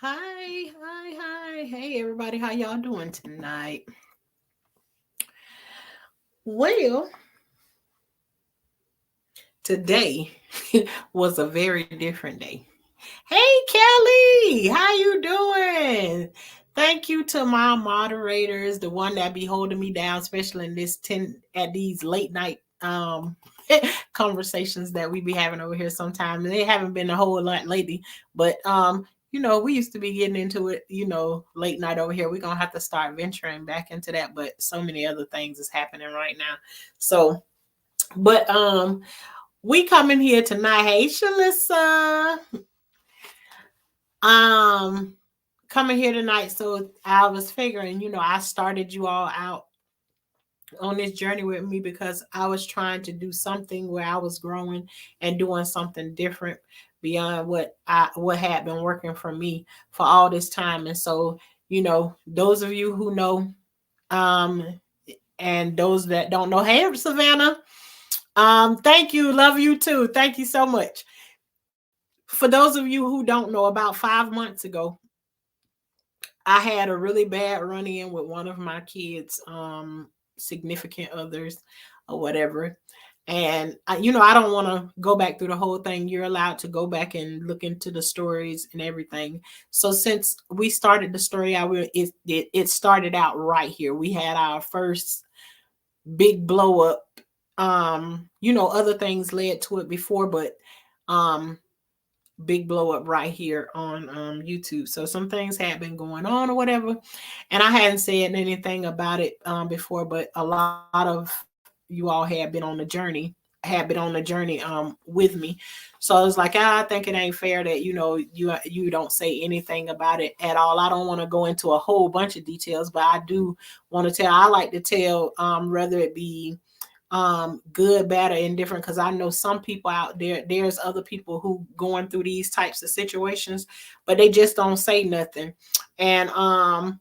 Hi. Hey, everybody, how y'all doing tonight? Well, today was a very different day. Hey, Kelly, how you doing? Thank you to my moderators, the one that be holding me down, especially in this 10 at these late night conversations that we be having over here sometimes. They haven't been a whole lot lately, but we used to be getting into it, late night over here. We're gonna have to start venturing back into that, but so many other things is happening right now. So, but we coming here tonight. Hey, Shalissa. Um, Coming here tonight. So I was figuring, I started you all out on this journey with me because I was trying to do something where I was growing and doing something different beyond what had been working for me for all this time. And so, those of you who know, um, and those that don't know, hey, Savannah, thank you, love you too. Thank you so much. For those of you who don't know, about 5 months ago, I had a really bad run in with one of my kids, significant others or whatever. And I don't want to go back through the whole thing. You're allowed to go back and look into the stories and everything. So since we started the story out, it started out right here. We had our first big blow up. Other things led to it before, but um big blow up right here on YouTube. So some things had been going on or whatever, and I hadn't said anything about it before, but a lot of you all had been on the journey with me. So I was like, I think it ain't fair that you don't say anything about it at all. I don't want to go into a whole bunch of details, but I do want to tell. I like to tell, whether it be good, bad, or indifferent, because I know some people out there's other people who going through these types of situations, but they just don't say nothing. And I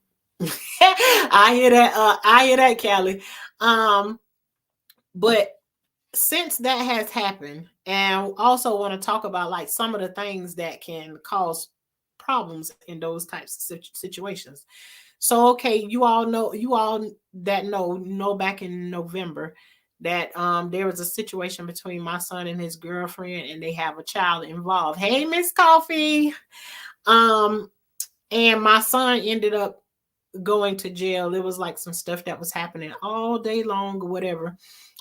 hear that, Callie. um but since that has happened, and also want to talk about like some of the things that can cause problems in those types of situations. So okay, you all that know back in November that there was a situation between my son and his girlfriend, and they have a child involved. Hey, Miss Coffee. Um and my son ended up going to jail. It was like some stuff that was happening all day long or whatever.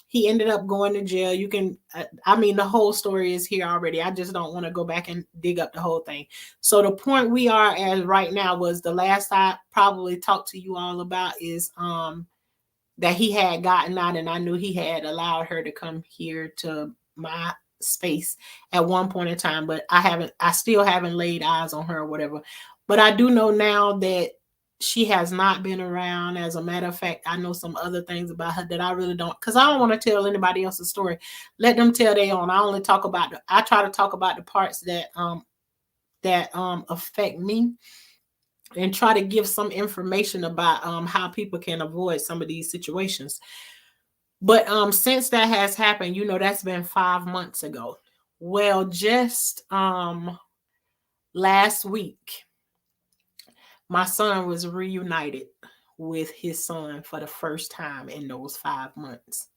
He ended up going to jail. You can, I mean, the whole story is here already. I just don't want to go back and dig up the whole thing. So the point we are at right now was the last I probably talked to you all about is that he had gotten out, and I knew he had allowed her to come here to my space at one point in time, but I still haven't laid eyes on her or whatever. But I do know now that she has not been around. As a matter of fact, I know some other things about her that I really don't, because I don't want to tell anybody else's story. Let them tell their own. I try to talk about the parts that affect me, and try to give some information about how people can avoid some of these situations. But since that has happened, that's been 5 months ago. Well, just last week, my son was reunited with his son for the first time in those 5 months.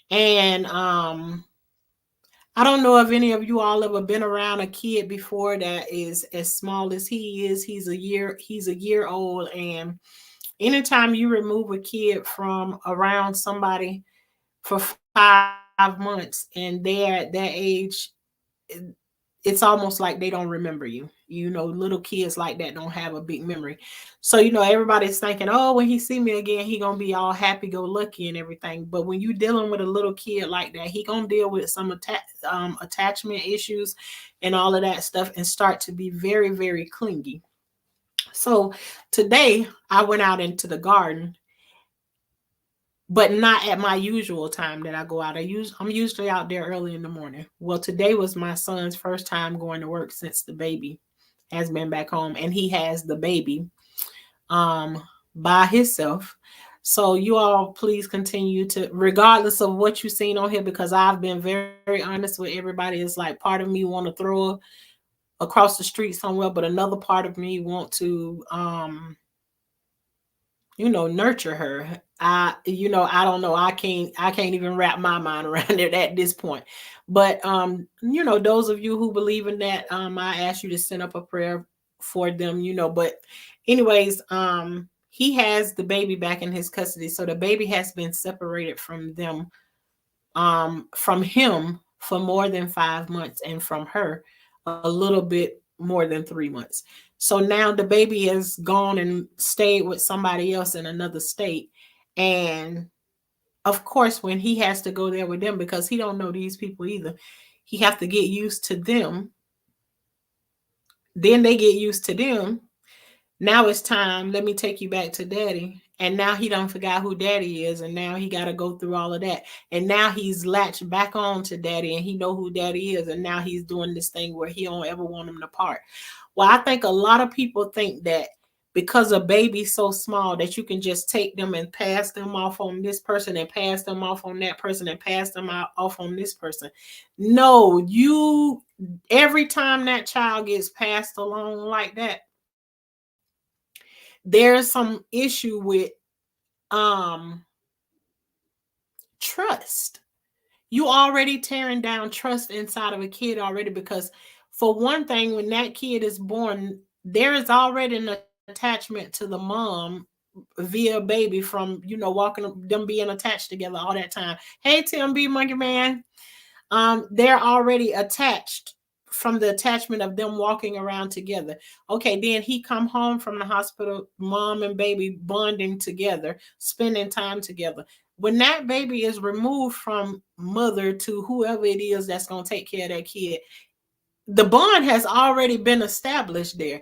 And I don't know if any of you all ever been around a kid before that is as small as he is. He's a year old, and anytime you remove a kid from around somebody for 5 months and they're at that age, it's almost like they don't remember you. Little kids like that don't have a big memory. So, everybody's thinking, oh, when he see me again, he gonna be all happy go lucky and everything. But when you dealing with a little kid like that, he gonna deal with some attachment issues and all of that stuff, and start to be very, very clingy. So today I went out into the garden, but not at my usual time that I go out. I'm usually out there early in the morning. Well, today was my son's first time going to work since the baby has been back home, and he has the baby um by himself. So you all please continue to, regardless of what you've seen on here, because I've been very, very honest with everybody. It's like part of me want to throw across the street somewhere, but another part of me want to nurture her. I don't know. I can't even wrap my mind around it at this point. But those of you who believe in that, I ask you to send up a prayer for them, but anyways, he has the baby back in his custody. So the baby has been separated from them, from him for more than 5 months, and from her a little bit more than 3 months. So now the baby has gone and stayed with somebody else in another state. And of course, when he has to go there with them, because he don't know these people either, he have to get used to them. Then they get used to them. Now it's time, let me take you back to daddy. And now he done forgot who daddy is, and now he got to go through all of that. And now he's latched back on to daddy, and he know who daddy is, and now he's doing this thing where he don't ever want him to part. Well, I think a lot of people think that because a baby's so small that you can just take them and pass them off on this person and pass them off on that person and pass them off on this person. No, every time that child gets passed along like that, there's some issue with trust. You already tearing down trust inside of a kid already, because for one thing, when that kid is born, there is already an attachment to the mom via baby from walking, them being attached together all that time. Hey, Tim B, Monkey Man. They're already attached from the attachment of them walking around together. Okay, then he come home from the hospital, mom and baby bonding together, spending time together. When that baby is removed from mother to whoever it is that's going to take care of that kid, the bond has already been established there.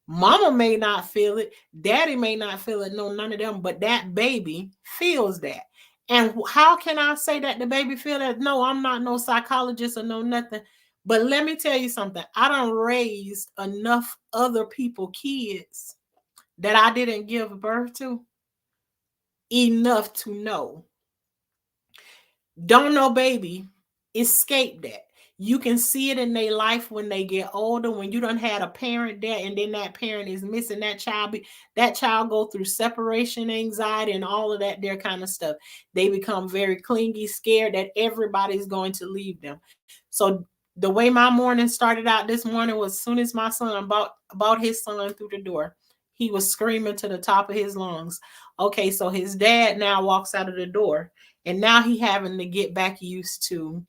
Mama may not feel it, daddy may not feel it, no, none of them, but that baby feels that. And how can I say that the baby feel that? No, I'm not no psychologist or no nothing. But let me tell you something. I done raised enough other people kids that I didn't give birth to enough to know. Don't know baby escape that. You can see it in their life when they get older, when you done had a parent there and then that parent is missing, that child go through separation anxiety and all of that there kind of stuff. They become very clingy, scared that everybody's going to leave them. So the way my morning started out this morning was, as soon as my son brought his son through the door, he was screaming to the top of his lungs. Okay, so his dad now walks out of the door, and now he having to get back used to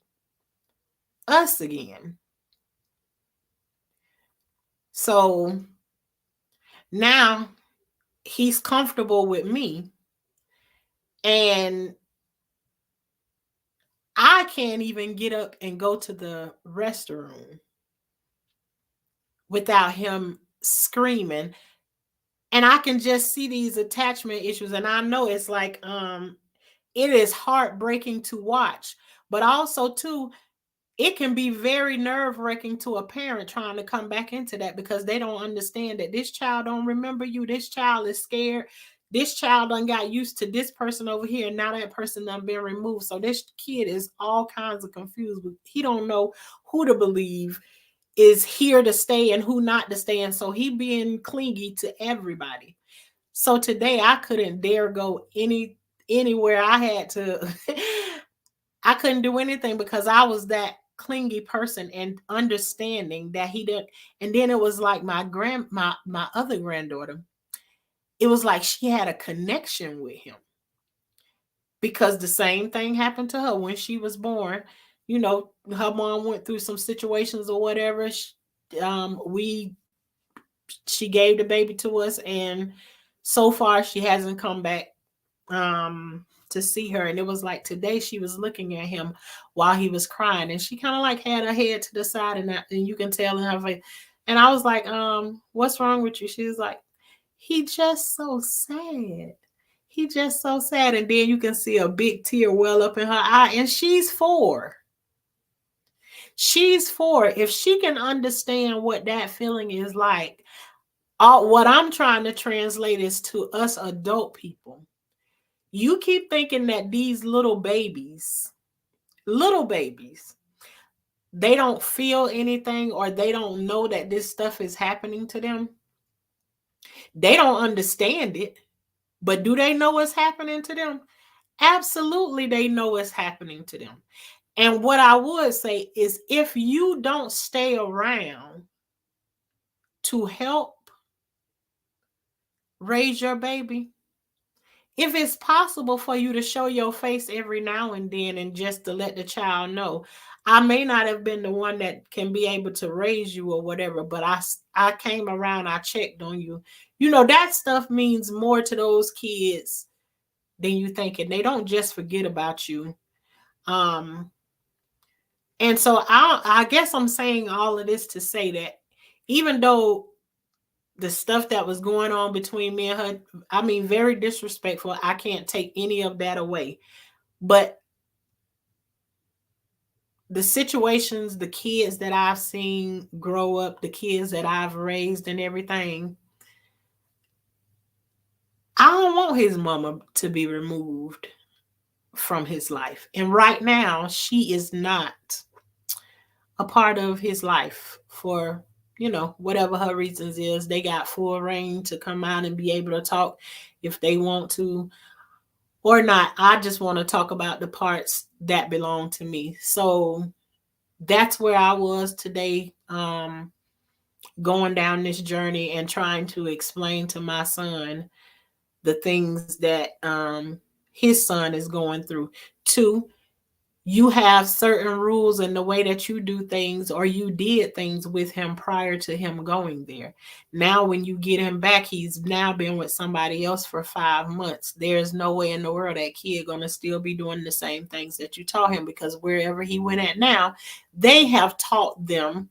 us again. So now he's comfortable with me, and I can't even get up and go to the restroom without him screaming. And I can just see these attachment issues, and I know it's like it is heartbreaking to watch, but also too, it can be very nerve-wracking to a parent trying to come back into that, because they don't understand that this child don't remember you. This child is scared. This child done got used to this person over here, and now that person done been removed. So this kid is all kinds of confused. He don't know who to believe is here to stay and who not to stay. And so he being clingy to everybody. So today I couldn't dare go anywhere. I had to I couldn't do anything because I was that clingy person, and understanding that he didn't. And then it was like my other granddaughter, it was like she had a connection with him, because the same thing happened to her when she was born. Her mom went through some situations or whatever. She gave the baby to us, and so far she hasn't come back to see her. And it was like today she was looking at him while he was crying, and she kind of like had her head to the side, and you can tell in her face. And I was like, what's wrong with you? She was like, he just so sad. He just so sad. And then you can see a big tear well up in her eye, and she's 4. She's 4. If she can understand what that feeling is like, what I'm trying to translate is to us adult people. You keep thinking that these little babies, they don't feel anything, or they don't know that this stuff is happening to them. They don't understand it, but do they know what's happening to them? Absolutely, they know what's happening to them. And what I would say is, if you don't stay around to help raise your baby, if it's possible for you to show your face every now and then and just to let the child know, I may not have been the one that can be able to raise you or whatever, but I came around, I checked on you. You know, that stuff means more to those kids than you think, and they don't just forget about you. Um, and so I guess I'm saying all of this to say that even though the stuff that was going on between me and her, I mean, very disrespectful. I can't take any of that away. But the situations, the kids that I've seen grow up, the kids that I've raised and everything, I don't want his mama to be removed from his life. And right now, she is not a part of his life for, you know, whatever her reasons is. They got full reign to come out and be able to talk if they want to or not. I just want to talk about the parts that belong to me. So that's where I was today, going down this journey and trying to explain to my son the things that his son is going through. Two, you have certain rules in the way that you do things, or you did things with him prior to him going there. Now, when you get him back, he's now been with somebody else for 5 months. There's no way in the world that kid gonna still be doing the same things that you taught him, because wherever he went at now, they have taught them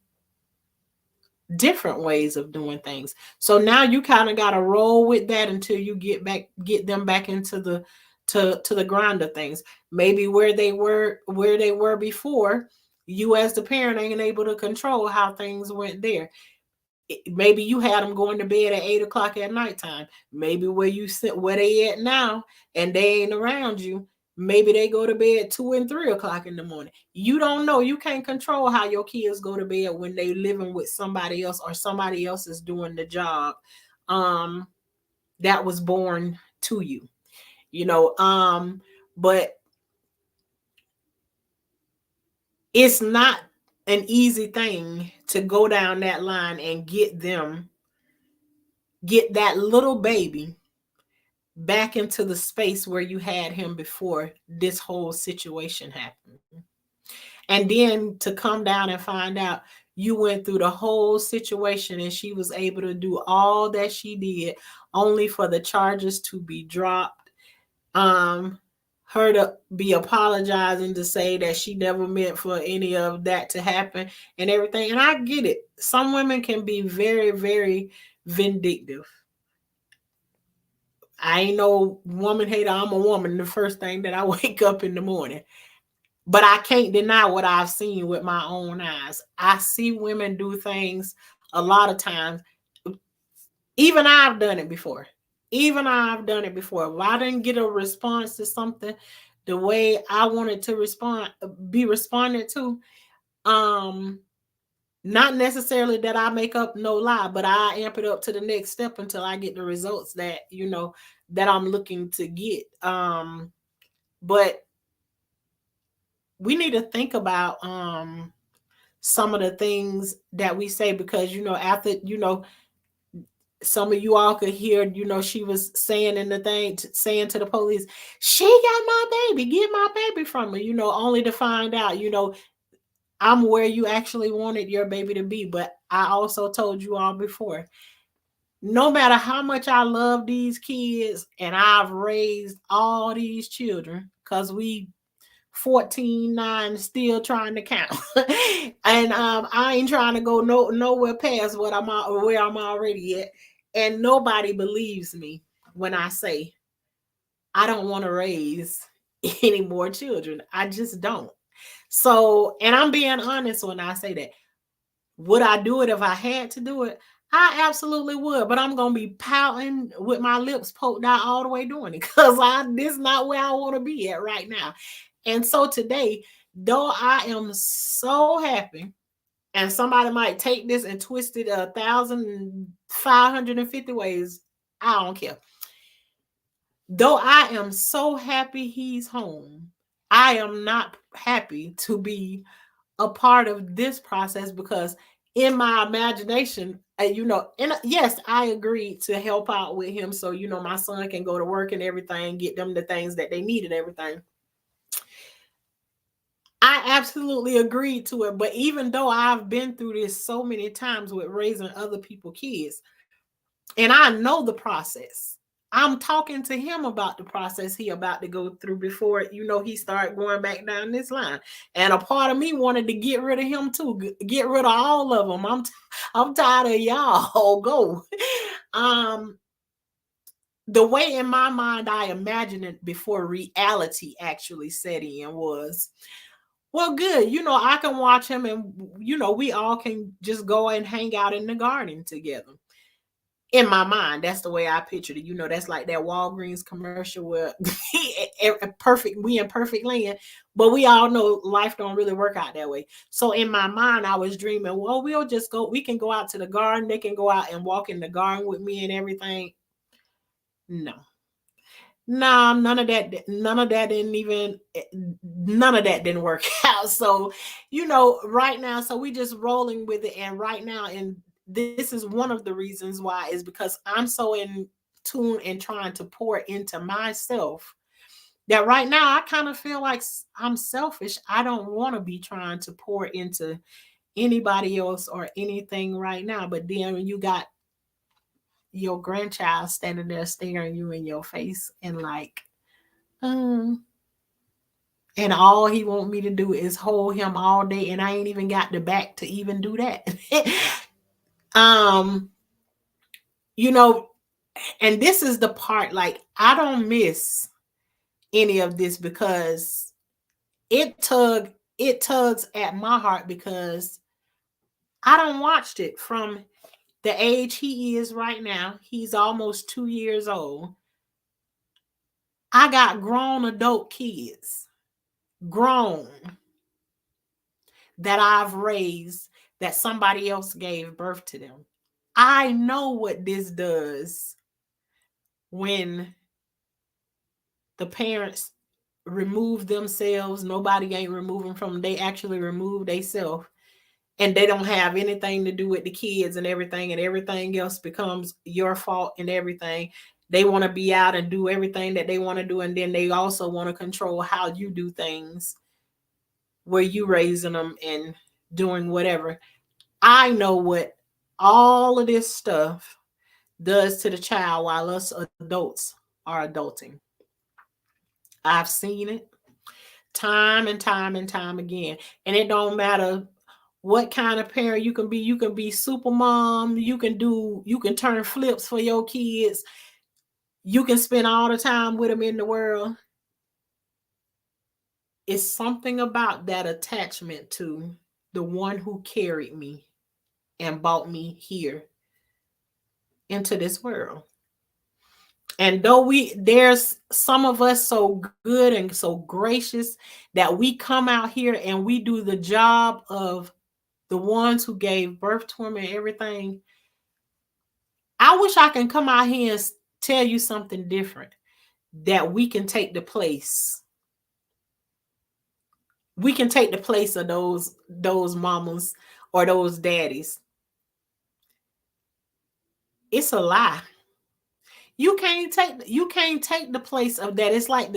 different ways of doing things. So now you kind of got to roll with that until you get them back into the to the grind of things. Maybe where they were before, you as the parent ain't able to control how things went there. Maybe you had them going to bed at 8 o'clock at nighttime. Maybe where you sit, where they at now, and they ain't around you. Maybe they go to bed 2 and 3 o'clock in the morning. You don't know. You can't control how your kids go to bed when they living with somebody else, or somebody else is doing the job that was born to you. You know, but it's not an easy thing to go down that line and get that little baby back into the space where you had him before this whole situation happened. And then to come down and find out you went through the whole situation and she was able to do all that she did only for the charges to be dropped. Her to be apologizing to say that she never meant for any of that to happen and everything. And I get it. Some women can be very, very vindictive. I ain't no woman hater. I'm a woman the first thing that I wake up in the morning. But I can't deny what I've seen with my own eyes. I see women do things a lot of times. Even I've done it before. If I didn't get a response to something the way I wanted to be responded to, not necessarily that I make up no lie, but I amp it up to the next step until I get the results that, you know, that I'm looking to get. But we need to think about some of the things that we say, because, you know, after, you know, some of you all could hear, you know, she was saying in the thing, saying to the police, she got my baby, get my baby from her, you know, only to find out, you know, I'm where you actually wanted your baby to be. But I also told you all before, no matter how much I love these kids and I've raised all these children, because we 14, 9, still trying to count. And I ain't trying to go nowhere past where I'm already at. And nobody believes me when I say I don't want to raise any more children. I just don't. So, and I'm being honest when I say that. Would I do it if I had to do it? I absolutely would, but I'm gonna be pouting with my lips poked out all the way doing it, because this is not where I want to be at right now. And so today, Though I am so happy, and somebody might take this and twist it 1,550 ways, I don't care. Though I am so happy he's home, I am not happy to be a part of this process because in my imagination, and yes, I agreed to help out with him so my son can go to work and everything, get them the things that they need and everything. I absolutely agreed to it, but even though I've been through this so many times with raising other people's kids, and I know the process. I'm talking to him about the process he about to go through before he started going back down this line. And a part of me wanted to get rid of him too, get rid of all of them. I'm tired of y'all. Go. The way in my mind I imagined it before reality actually set in was, well, good. I can watch him, and we all can just go and hang out in the garden together. In my mind, that's the way I pictured it. That's like that Walgreens commercial where we in perfect land, but we all know life don't really work out that way. So in my mind, I was dreaming, well, we can go out to the garden. They can go out and walk in the garden with me and everything. No. Nah, none of that didn't work out. So, right now, so we just rolling with it. And right now, and this is one of the reasons why, is because I'm so in tune and trying to pour into myself that right now I kind of feel like I'm selfish. I don't want to be trying to pour into anybody else or anything right now. But then when you got your grandchild standing there staring you in your face and like, and all he want me to do is hold him all day, and I ain't even got the back to even do that. um, you know, and this is the part, like, I don't miss any of this because it tugs at my heart because I don't watched it from the age he is right now. He's almost 2 years old. I got grown adult kids, grown, that I've raised, that somebody else gave birth to them. I know what this does when the parents remove themselves. Nobody ain't removing from them. They actually remove themselves, and they don't have anything to do with the kids and everything else becomes your fault and everything. They want to be out and do everything that they want to do, and then they also want to control how you do things, where you raising them and doing whatever. I know what all of this stuff does to the child while us adults are adulting. I've seen it time and time and time again. And it don't matter what kind of parent you can be. You can be super mom. You can turn flips for your kids. You can spend all the time with them in the world. It's something about that attachment to the one who carried me and brought me here into this world. And though there's some of us so good and so gracious that we come out here and we do the job of the ones who gave birth to him and everything, I wish I can come out here and tell you something different, that we can take the place. We can take the place of those mamas or those daddies. It's a lie. You can't take the place of that. It's like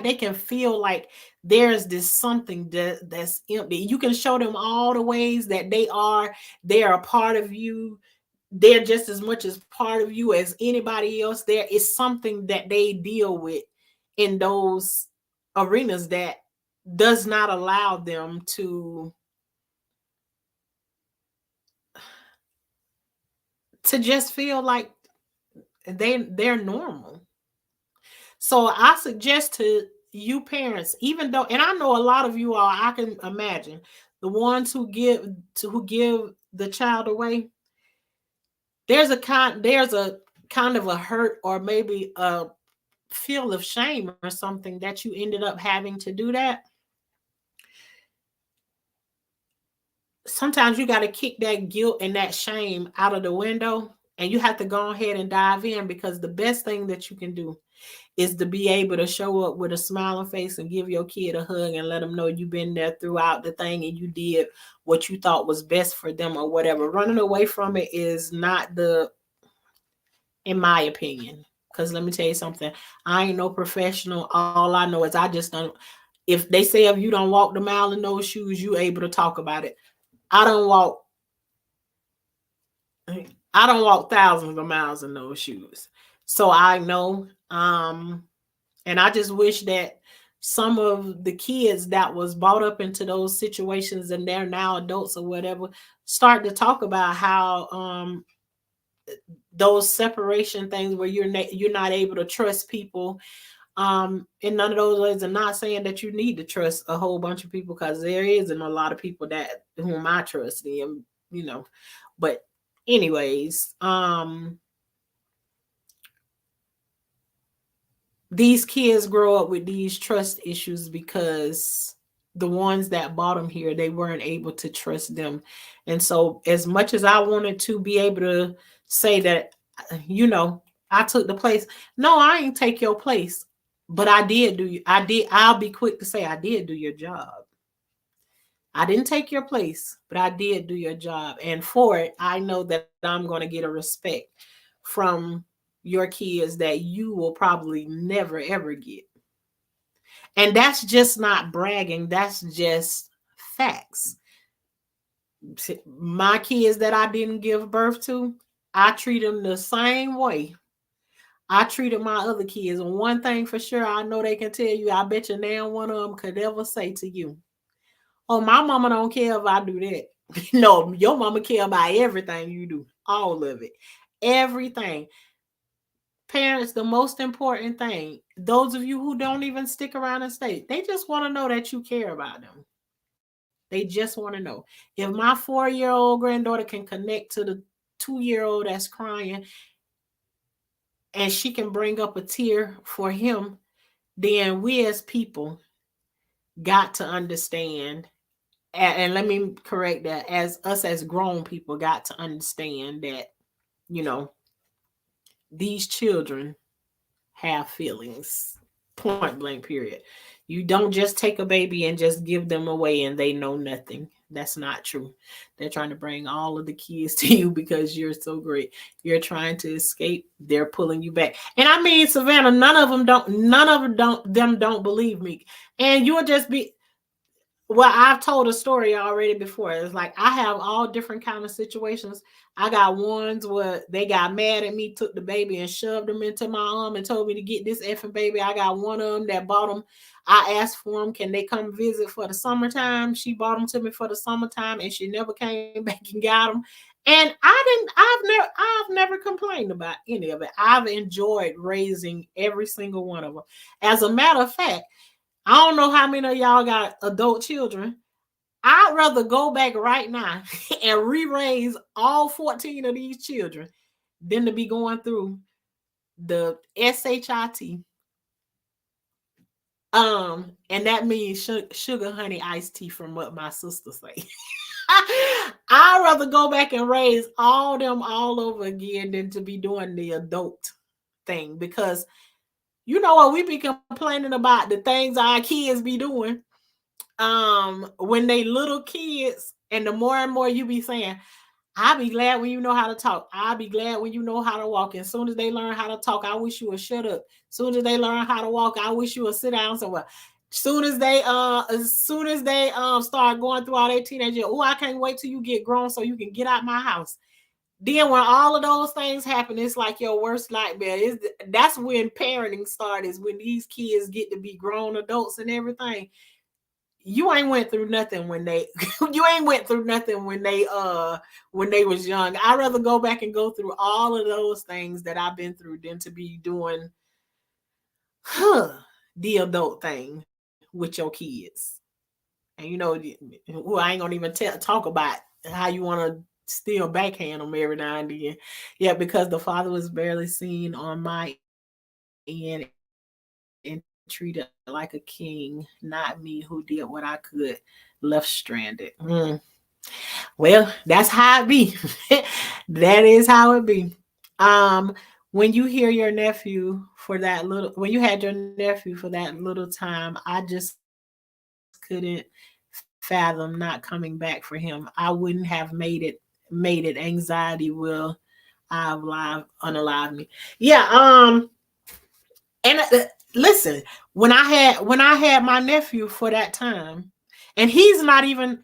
they can feel like there's this something that's empty. You can show them all the ways that they're a part of you. They're just as much as part of you as anybody else. There is something that they deal with in those arenas that does not allow them to just feel like they're normal. So I suggest to you parents, even though, and I know a lot of you are, I can imagine the ones who give the child away. There's a kind of a hurt, or maybe a feel of shame or something, that you ended up having to do that. sometimes you got to kick that guilt and that shame out of the window, and you have to go ahead and dive in, because the best thing that you can do is to be able to show up with a smiling face and give your kid a hug and let them know you've been there throughout the thing and you did what you thought was best for them or whatever. Running away from it is not the, in my opinion, because let me tell you something, I ain't no professional. All I know is I just don't. If they say if you don't walk the mile in those shoes, you able to talk about it. I don't walk I don't walk thousands of miles in those shoes. So I know, and I just wish that some of the kids that was brought up into those situations and they're now adults or whatever start to talk about how those separation things where you're not able to trust people, in none of those ways. I'm not saying that you need to trust a whole bunch of people, because there isn't a lot of people that whom I trust in, you know. But anyways, these kids grow up with these trust issues because the ones that brought them here, they weren't able to trust them. And so as much as I wanted to be able to say that, I took the place, no, I ain't take your place, but I'll be quick to say I did do your job. I didn't take your place, but I did do your job. And for it, I know that I'm going to get a respect from your kids that you will probably never, ever get. And that's just not bragging, that's just facts. My kids that I didn't give birth to, I treat them the same way I treated my other kids. And one thing for sure, I know they can tell you, I bet you now one of them could ever say to you, oh, my mama don't care if I do that. No, your mama care about everything you do, all of it, everything. Parents, the most important thing, those of you who don't even stick around and stay, they just want to know that you care about them. They just want to know. If my 4-year-old granddaughter can connect to the 2-year-old that's crying and she can bring up a tear for him, then we as people got to understand. And let me correct that, as us as grown people got to understand that, you know, these children have feelings, point blank, period. You don't just take a baby and just give them away and they know nothing. That's not true. They're trying to bring all of the kids to you because you're so great. You're trying to escape, they're pulling you back. And I mean, Savannah, none of them don't believe me. And you'll just be, well, I've told a story already before. It's like I have all different kind of situations. I got ones where they got mad at me, took the baby and shoved them into my arm and told me to get this effing baby. I got one of them that bought them. I asked for them, can they come visit for the summertime? She bought them to me for the summertime, and she never came back and got them. And I've never complained about any of it. I've enjoyed raising every single one of them. As a matter of fact, I don't know how many of y'all got adult children. I'd rather go back right now and re-raise all 14 of these children than to be going through the SHIT. And that means sugar honey iced tea, from what my sister say. I'd rather go back and raise all them all over again than to be doing the adult thing, because you know what, we be complaining about the things our kids be doing when they little kids, and the more and more you be saying, I'll be glad when you know how to talk, I'll be glad when you know how to walk. As soon as they learn how to talk, I wish you would shut up. As soon as they learn how to walk, I wish you would sit down somewhere. As soon as they start going through all their teenage years, oh, I can't wait till you get grown so you can get out my house. Then when all of those things happen, it's like your worst nightmare. That's when parenting starts, is when these kids get to be grown adults and everything. You ain't went through nothing when they you ain't went through nothing when they was young. I'd rather go back and go through all of those things that I've been through than to be doing the adult thing with your kids. And I ain't gonna even talk about how you want to still backhand them every now and then. Yeah, because the father was barely seen on my end and treated like a king, not me, who did what I could, left stranded. Well, that's how it be. That is how it be. Um, when you hear your nephew for that little, when you had your nephew for that little time, I just couldn't fathom not coming back for him. I wouldn't have made it. Anxiety will unalive me. Yeah. And listen, when I had my nephew for that time, and he's not even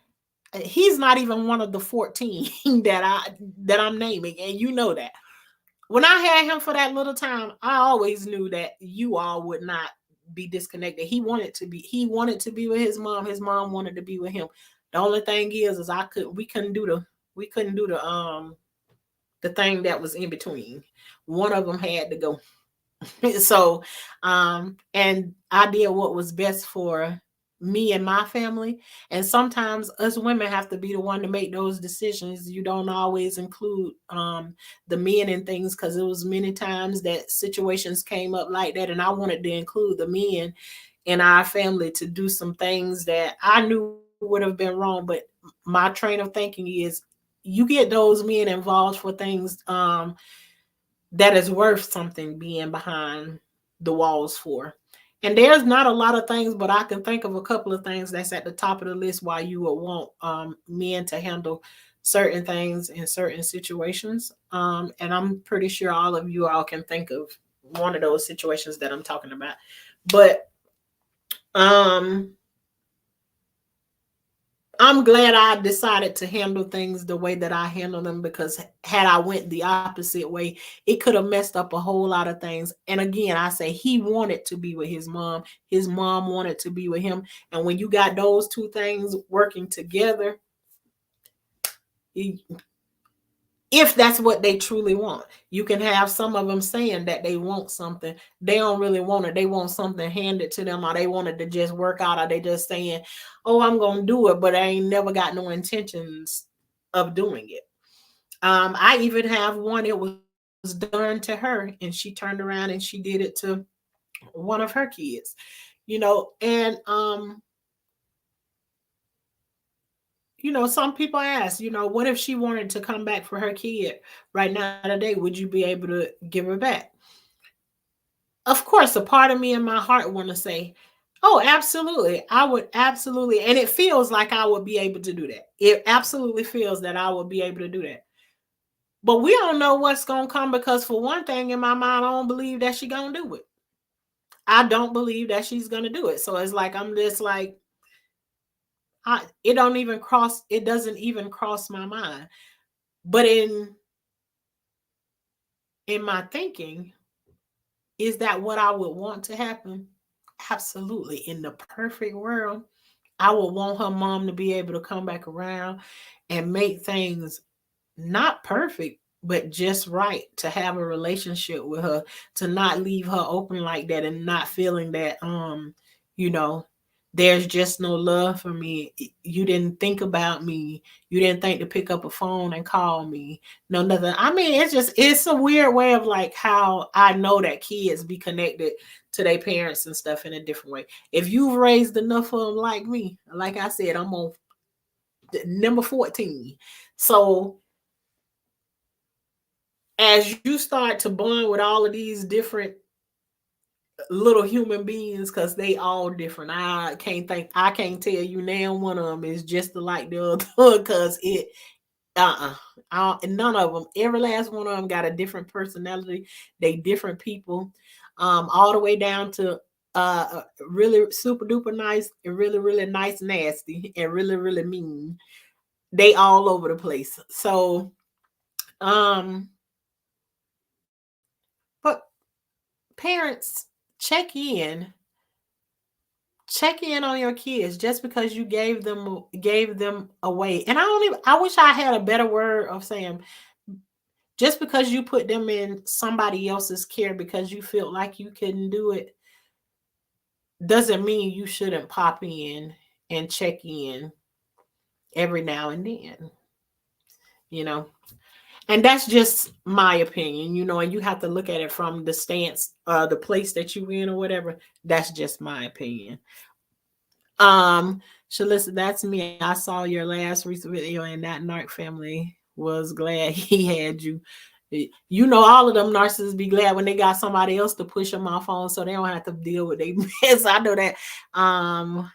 one of the 14 that I'm naming, and you know that. When I had him for that little time, I always knew that you all would not be disconnected. He wanted to be with his mom. His mom wanted to be with him. The only thing is we couldn't do the thing that was in between. One of them had to go. So and I did what was best for me and my family. And sometimes us women have to be the one to make those decisions. You don't always include the men in things, because it was many times that situations came up like that, and I wanted to include the men in our family to do some things that I knew would have been wrong. But my train of thinking is, you get those men involved for things that is worth something being behind the walls for. And there's not a lot of things, but I can think of a couple of things that's at the top of the list why you would want men to handle certain things in certain situations. And I'm pretty sure all of you all can think of one of those situations that I'm talking about. But um, I'm glad I decided to handle things the way that I handle them, because had I went the opposite way, it could have messed up a whole lot of things. And again, I say he wanted to be with his mom. His mom wanted to be with him. And when you got those two things working together, if that's what they truly want. You can have some of them saying that they want something. They don't really want it. They want something handed to them, or they want it to just work out, or they just saying, oh, I'm going to do it, but I ain't never got no intentions of doing it. I even have one, it was done to her, and she turned around and she did it to one of her kids, and some people ask, what if she wanted to come back for her kid right now today? Would you be able to give her back? Of course, a part of me in my heart want to say, oh, absolutely. I would absolutely. And it feels like I would be able to do that. It absolutely feels that I would be able to do that. But we don't know what's going to come, because for one thing, in my mind, I don't believe that she's going to do it. I don't believe that she's going to do it. So it's like, I'm just like, it doesn't even cross my mind. But in my thinking, is that what I would want to happen? Absolutely. In the perfect world, I would want her mom to be able to come back around and make things not perfect, but just right, to have a relationship with her, to not leave her open like that, and not feeling that you know there's just no love for me. You didn't think about me. You didn't think to pick up a phone and call me. No, nothing. I mean, it's a weird way of like how I know that kids be connected to their parents and stuff in a different way. If you've raised enough of them like me, like I said, I'm on number 14. So as you start to bond with all of these different little human beings, because they all different. I can't tell you now one of them is just like the other, because none of them, every last one of them got a different personality. They different people, all the way down to really super duper nice, and really really nice nasty, and really really mean. They all over the place. So um but parents, check in check in on your kids. Just because you gave them away, and I wish I had a better word of saying, just because you put them in somebody else's care because you felt like you couldn't do it, doesn't mean you shouldn't pop in and check in every now and then, you know and that's just my opinion, and you have to look at it from the stance, the place that you in or whatever. That's just my opinion. Shalissa, that's me. I saw your last recent video, and that narc family was glad he had you. You know, all of them narcissists be glad when they got somebody else to push them off on, so they don't have to deal with their mess. I know that.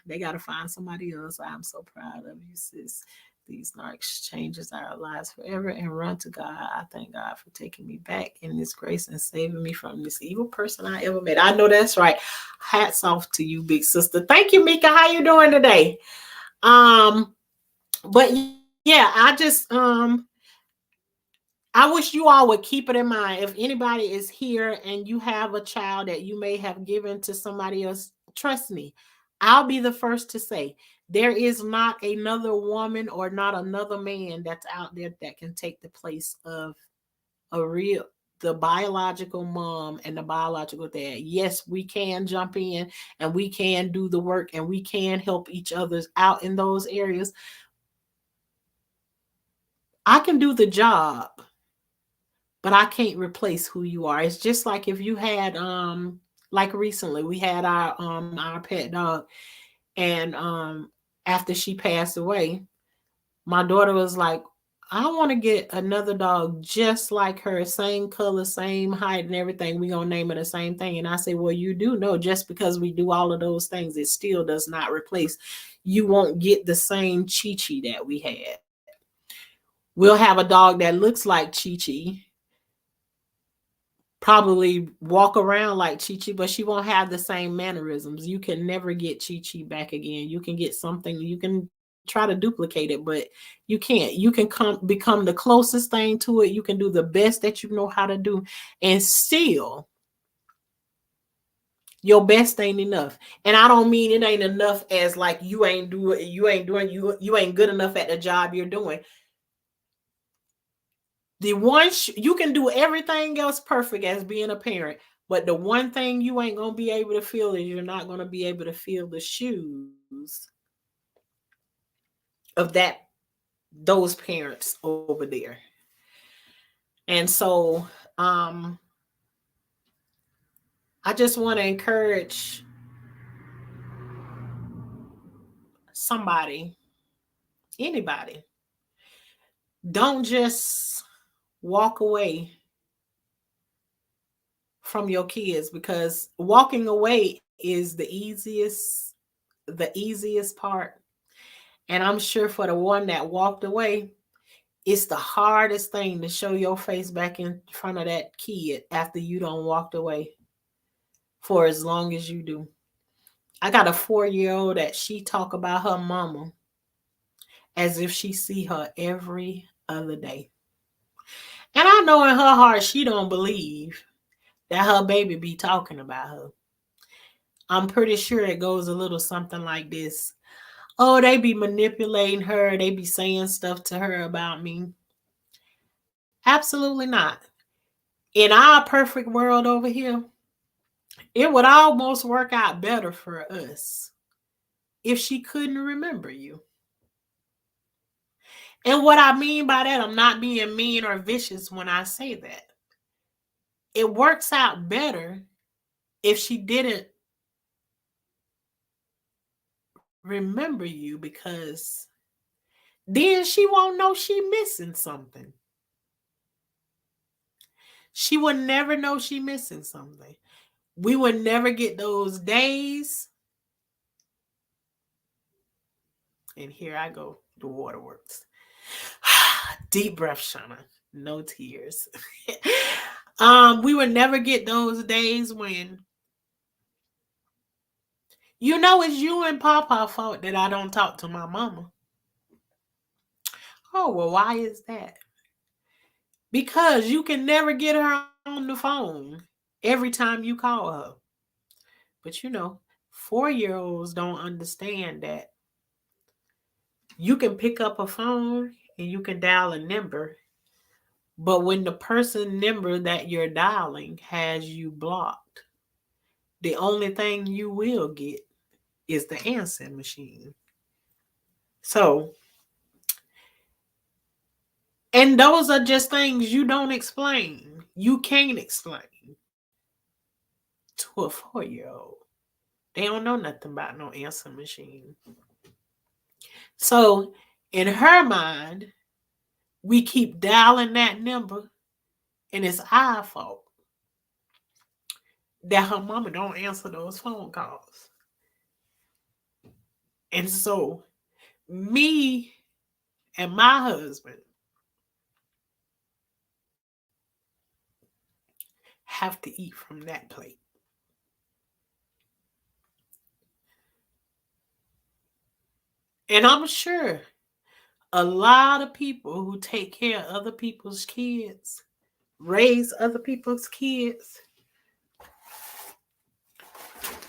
They got to find somebody else. I'm so proud of you, sis. These narcs changes our lives forever and run to God. I thank God for taking me back in this grace and saving me from this evil person I ever met. I know that's right. Hats off to you, big sister. Thank you, Mika. How you doing today? But yeah, I wish you all would keep it in mind. If anybody is here and you have a child that you may have given to somebody else, trust me, I'll be the first to say there is not another woman or not another man that's out there that can take the place of the biological mom and the biological dad. Yes, we can jump in and we can do the work and we can help each other out in those areas. I can do the job, but I can't replace who you are. It's just like if you had like recently we had our pet dog, and after she passed away, my daughter was like, I want to get another dog just like her, same color, same height, and everything. We're going to name it the same thing. And I say, well, you do know just because we do all of those things, it still does not replace. You won't get the same Chi Chi that we had. We'll have a dog that looks like Chi Chi, probably walk around like Chi Chi, but she won't have the same mannerisms. You can never get Chi Chi back again. You can get something, you can try to duplicate it, but you can't. You can become the closest thing to it. You can do the best that you know how to do, and still your best ain't enough. And I don't mean it ain't enough as like you ain't good enough at the job you're doing. The one you can do everything else perfect as being a parent, but the one thing you ain't gonna be able to feel is you're not gonna be able to feel the shoes of those parents over there. And so I just want to encourage somebody, anybody, don't just walk away from your kids, because walking away is the easiest part. And I'm sure for the one that walked away, it's the hardest thing to show your face back in front of that kid after you don't walked away for as long as you do. I got a 4-year-old that she talk about her mama as if she see her every other day. And I know in her heart she don't believe that her baby be talking about her. I'm pretty sure it goes a little something like this. Oh, they be manipulating her. They be saying stuff to her about me. Absolutely not. In our perfect world over here, it would almost work out better for us if she couldn't remember you. And what I mean by that, I'm not being mean or vicious when I say that. It works out better if she didn't remember you, because then she won't know she missing something. She would never know she missing something. We would never get those days. And here I go, the waterworks. Deep breath, Shauna. No tears. We would never get those days when, you know, it's you and Papa fault that I don't talk to my mama. Oh, well, why is that? Because you can never get her on the phone every time you call her. But you know, 4-year-olds don't understand that you can pick up a phone and you can dial a number, but when the person number that you're dialing has you blocked, the only thing you will get is the answering machine. So, and those are just things you don't explain. You can't explain to a 4-year-old. They don't know nothing about no answering machine. So in her mind, we keep dialing that number, and it's our fault that her mama don't answer those phone calls. And so me and my husband have to eat from that plate. And I'm sure a lot of people who take care of other people's kids, raise other people's kids,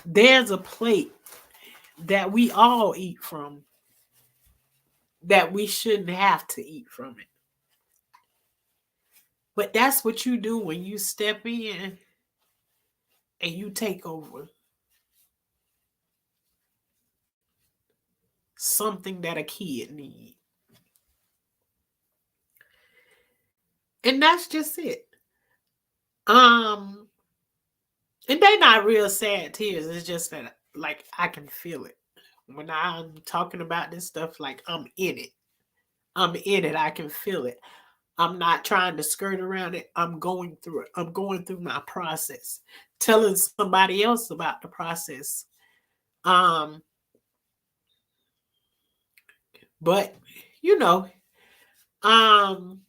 there's a plate that we all eat from that we shouldn't have to eat from it. But that's what you do when you step in and you take over something that a kid needs. And that's just it. Um, and they're not real sad tears. It's just that like I can feel it. When I'm talking about this stuff, like I'm in it. I'm in it. I can feel it. I'm not trying to skirt around it. I'm going through it. I'm going through my process. Telling somebody else about the process. Um, but you know, um,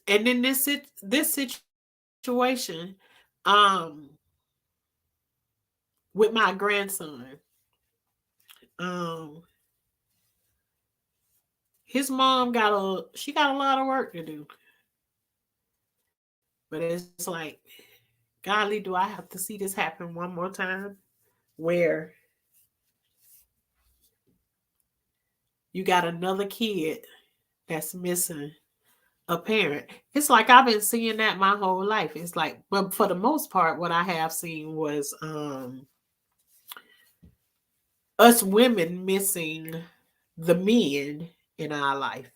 and in this situation, um, with my grandson, um, his mom got a lot of work to do. But it's like, golly, do I have to see this happen one more time? Where you got another kid that's missing a parent. It's like I've been seeing that my whole life. It's like, but for the most part, what I have seen was us women missing the men in our life.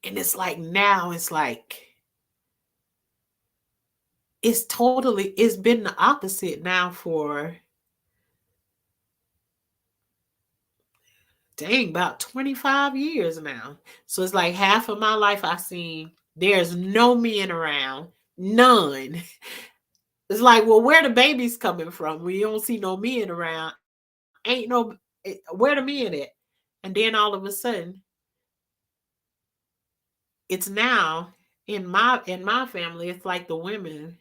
And it's like now it's like it's been the opposite now for dang about 25 years now. So it's like half of my life I seen there's no men around, none. It's like, well, where the babies coming from? We don't see no men around. Ain't no where the men at? And then all of a sudden, it's now in my family, it's like the women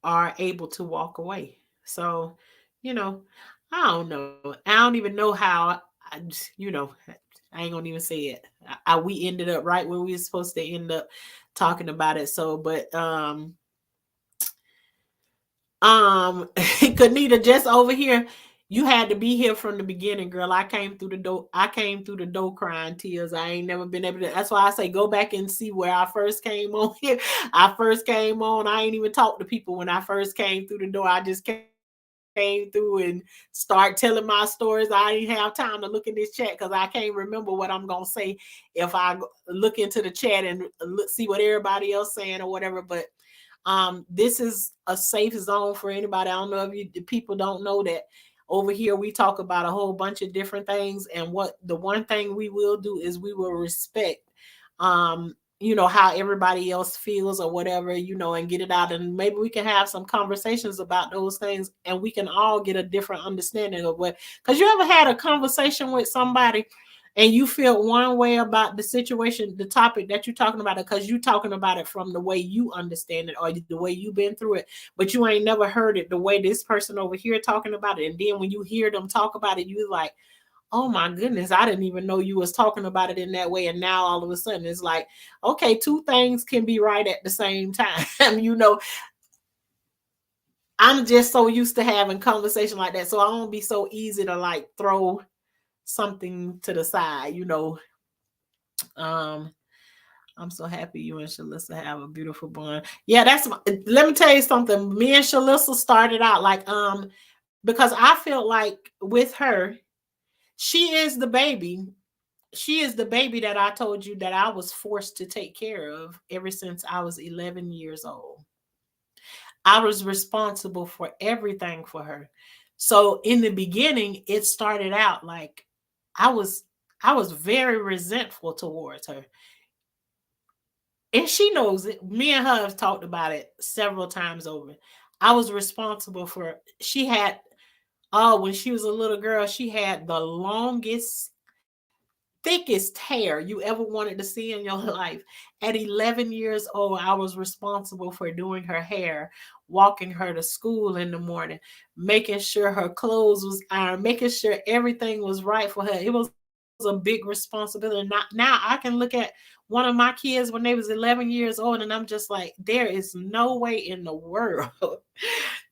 are able to walk away. So, you know, I don't know. I don't even know how I ain't gonna even say it. We ended up right where we were supposed to end up talking about it. So, but Kanita, just over here, you had to be here from the beginning, girl. I came through the door. I came through the door crying tears. I ain't never been able to. That's why I say go back and see where I first came on here. I first came on. I ain't even talked to people when I first came through the door. I just came through and start telling my stories. I didn't have time to look in this chat because I can't remember what I'm gonna say if I look into the chat and see what everybody else saying or whatever. But this is a safe zone for anybody. I don't know if the people don't know that over here we talk about a whole bunch of different things, and what the one thing we will do is we will respect how everybody else feels or whatever, and get it out, and maybe we can have some conversations about those things, and we can all get a different understanding of what. Because you ever had a conversation with somebody and you feel one way about the situation, the topic that you're talking about, because you're talking about it from the way you understand it or the way you've been through it, but you ain't never heard it the way this person over here talking about it. And then when you hear them talk about it, you like, oh my goodness, I didn't even know you was talking about it in that way. And now all of a sudden it's like, okay, two things can be right at the same time. I'm just so used to having conversation like that. So I won't be so easy to like throw something to the side. Um, I'm so happy you and Shalissa have a beautiful bond. Yeah, let me tell you something. Me and Shalissa started out like because I felt like with her, she is the baby. She is the baby that I told you that I was forced to take care of ever since I was 11 years old. I was responsible for everything for her. So in the beginning, it started out like I was I was very resentful towards her. And she knows it. Me and her have talked about it several times over. I was responsible for she had when she was a little girl, she had the longest thickest hair you ever wanted to see in your life. At 11 years old, I was responsible for doing her hair, walking her to school in the morning, making sure her clothes was ironed, making sure everything was right for her. It was a big responsibility. Now I can look at one of my kids when they was 11 years old and I'm just like, there is no way in the world.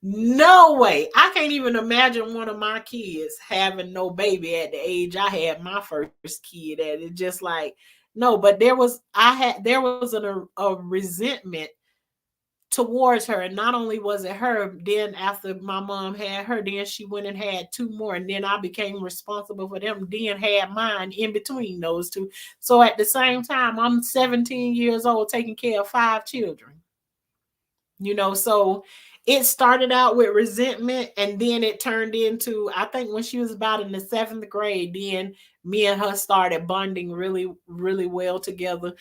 No way. I can't even imagine one of my kids having no baby at the age I had my first kid at. It just like no, but there was a resentment towards her. And not only was it her, then after my mom had her, then she went and had two more. And then I became responsible for them, then had mine in between those two. So at the same time, I'm 17 years old taking care of 5 children. So it started out with resentment and then it turned into, I think when she was about in the 7th grade, then me and her started bonding really, really well together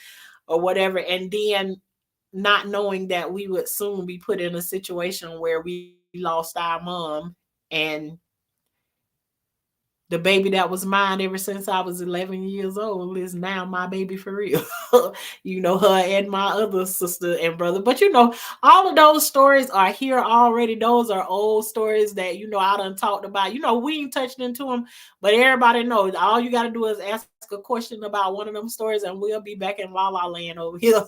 or whatever. And then not knowing that we would soon be put in a situation where we lost our mom and the baby that was mine ever since I was 11 years old is now my baby for real. Her and my other sister and brother. But all of those stories are here already. Those are old stories that I done talked about. We ain't touched into them, but everybody knows. All you got to do is ask a question about one of them stories, and we'll be back in La La Land over here,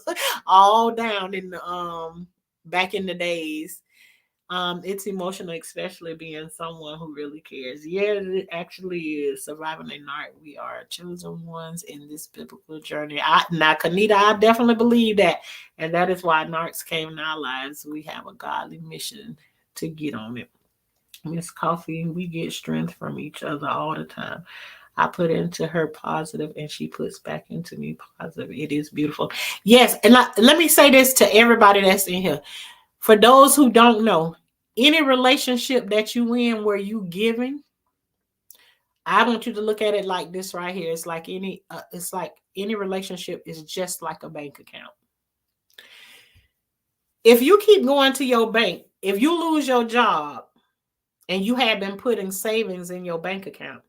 all down in the back in the days. It's emotional, especially being someone who really cares. Yeah, it actually is. Surviving a night, we are chosen ones in this biblical journey. Now, Kanita, I definitely believe that, and that is why narcs came in our lives. We have a godly mission to get on it. Miss Coffee, we get strength from each other all the time. I put into her positive and she puts back into me positive. It is beautiful. Yes, and let me say this to everybody that's in here. For those who don't know, any relationship that you in where you giving, I want you to look at it like this right here. It's like any relationship is just like a bank account. If you keep going to your bank, if you lose your job and you have been putting savings in your bank account,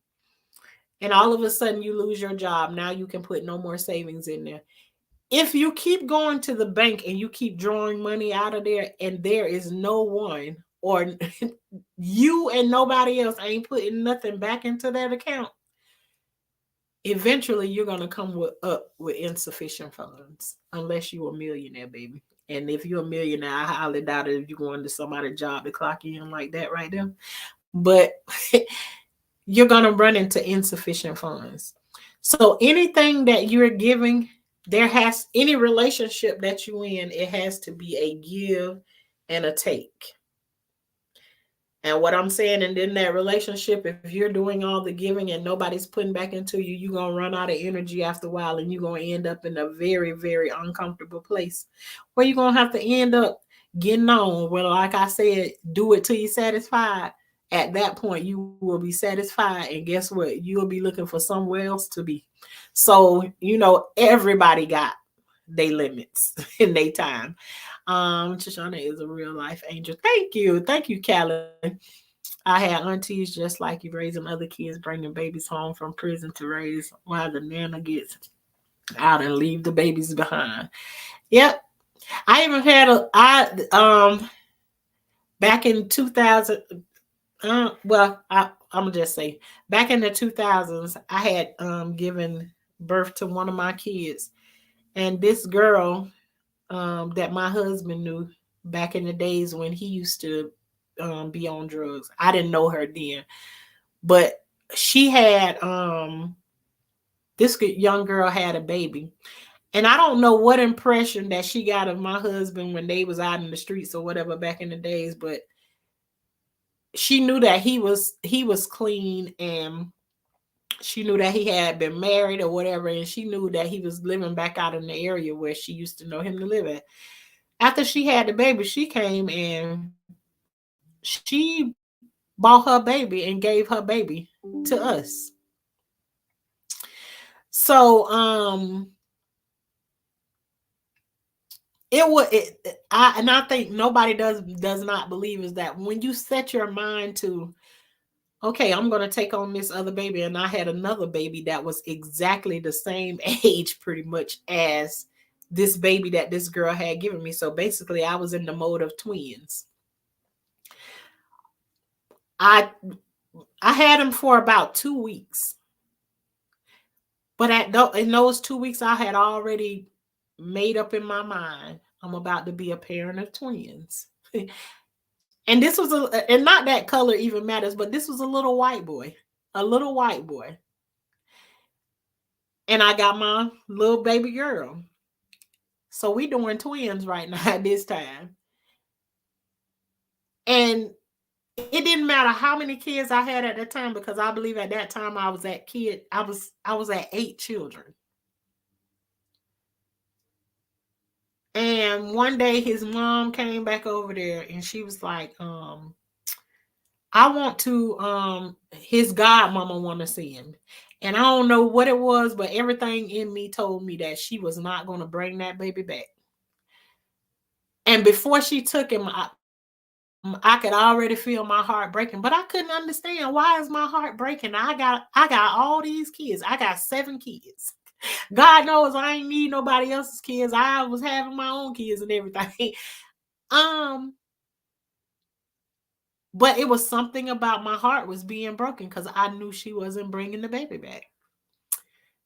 and all of a sudden you lose your job, now you can put no more savings in there. If you keep going to the bank and you keep drawing money out of there and there is no one or you and nobody else ain't putting nothing back into that account, eventually you're going to come up with insufficient funds unless you're a millionaire, baby. And if you're a millionaire, I highly doubt it if you're going to somebody's job to clock in like that right there. But you're going to run into insufficient funds. So anything that you're giving, any relationship that you in, it has to be a give and a take. And what I'm saying, and in that relationship, if you're doing all the giving and nobody's putting back into you, you're going to run out of energy after a while and you're going to end up in a very, very uncomfortable place where you're going to have to end up getting on. Well, like I said, do it till you're satisfied. At that point, you will be satisfied. And guess what? You'll be looking for somewhere else to be. So, everybody got their limits in their time. Shoshana is a real life angel. Thank you. Thank you, Callie. I had aunties just like you raising other kids, bringing babies home from prison to raise while the nana gets out and leave the babies behind. Yep. I even had back in 2000, I'm gonna just say back in the 2000s, I had given birth to one of my kids, and this girl that my husband knew back in the days when he used to be on drugs. I didn't know her then, but she had this young girl had a baby. And I don't know what impression that she got of my husband when they was out in the streets or whatever back in the days, but she knew that he was clean, and she knew that he had been married or whatever, and she knew that he was living back out in the area where she used to know him to live at. After she had the baby, she came and she bought her baby and gave her baby to us. So I think nobody does not believe is that when you set your mind to, okay, I'm going to take on this other baby, and I had another baby that was exactly the same age pretty much as this baby that this girl had given me. So basically I was in the mode of twins. I had him for about 2 weeks. But in those 2 weeks, I had already made up in my mind, I'm about to be a parent of twins. And this was and not that color even matters, but this was a little white boy. A little white boy. And I got my little baby girl. So we doing twins right now at this time. And it didn't matter how many kids I had at that time, because I believe at that time I was at 8 children. And one day his mom came back over there and she was like, I want to, his godmama want to see him. And I don't know what it was, but everything in me told me that she was not going to bring that baby back. And before she took him, I could already feel my heart breaking, but I couldn't understand, why is my heart breaking? I got all these kids. I got 7 kids. God knows I ain't need nobody else's kids. I was having my own kids and everything. But it was something about my heart was being broken because I knew she wasn't bringing the baby back.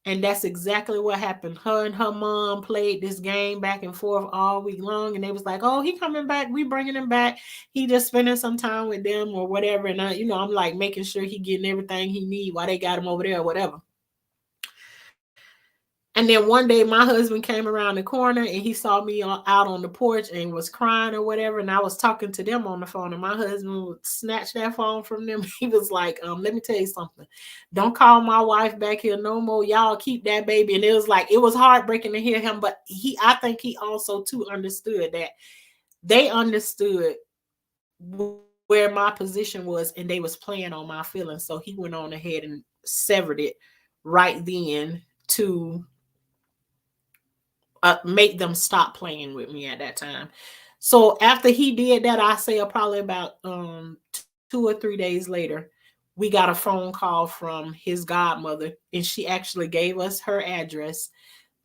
And that's exactly what happened. Her and her mom played this game back and forth all week long. And they was like, oh, he coming back. We bringing him back. He just spending some time with them or whatever. And I'm like making sure he getting everything he need while they got him over there or whatever. And then one day my husband came around the corner and he saw me out on the porch and was crying or whatever. And I was talking to them on the phone, and my husband would snatch that phone from them. He was like, let me tell you something. Don't call my wife back here no more. Y'all keep that baby. And it was heartbreaking to hear him. But I think he also too understood that they understood where my position was and they was playing on my feelings. So he went on ahead and severed it right then to make them stop playing with me at that time. So after he did that, I say probably about 2 or 3 days later, we got a phone call from his godmother, and she actually gave us her address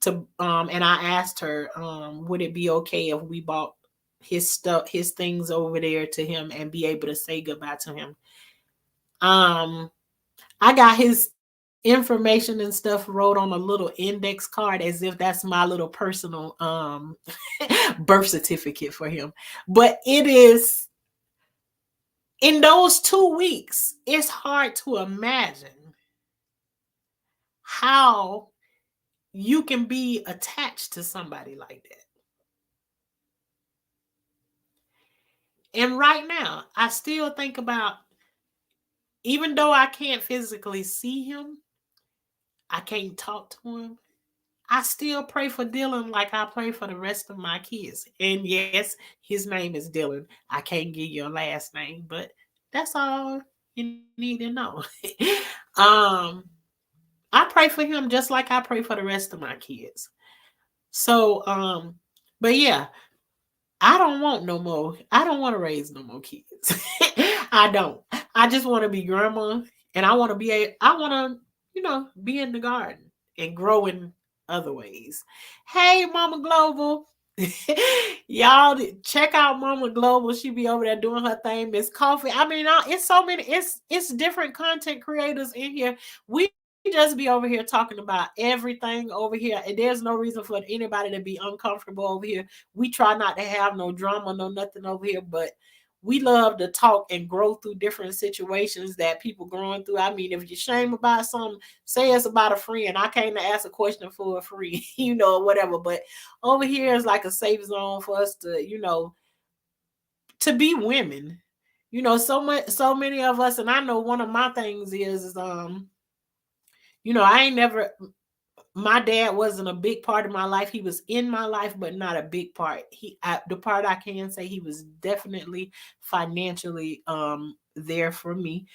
to and I asked her, would it be okay if we bought his things over there to him and be able to say goodbye to him. I got his information and stuff wrote on a little index card as if that's my little personal birth certificate for him. But it is, in those 2 weeks, it's hard to imagine how you can be attached to somebody like that. And right now, I still think about, even though I can't physically see him, I can't talk to him, I still pray for Dylan like I pray for the rest of my kids. And yes, his name is Dylan. I can't give you a last name, but that's all you need to know. I pray for him just like I pray for the rest of my kids. So, but yeah, I don't want no more. I don't want to raise no more kids. I don't. I just want to be grandma, and I want to be be in the garden and grow in other ways. Hey, Mama Global. Y'all check out Mama Global. She be over there doing her thing. Miss Coffee. I mean, it's so many, it's different content creators in here. We just be over here talking about everything over here, and there's no reason for anybody to be uncomfortable over here. We try not to have no drama, no nothing over here, but we love to talk and grow through different situations that people growing through. I mean, if you're ashamed about something, say it's about a friend. I came to ask a question for a friend, whatever. But over here is like a safe zone for us to, to be women. So many of us, and I know one of my things is I ain't never, my dad wasn't a big part of my life. He was in my life, but not a big part. The part I can say, he was definitely financially there for me.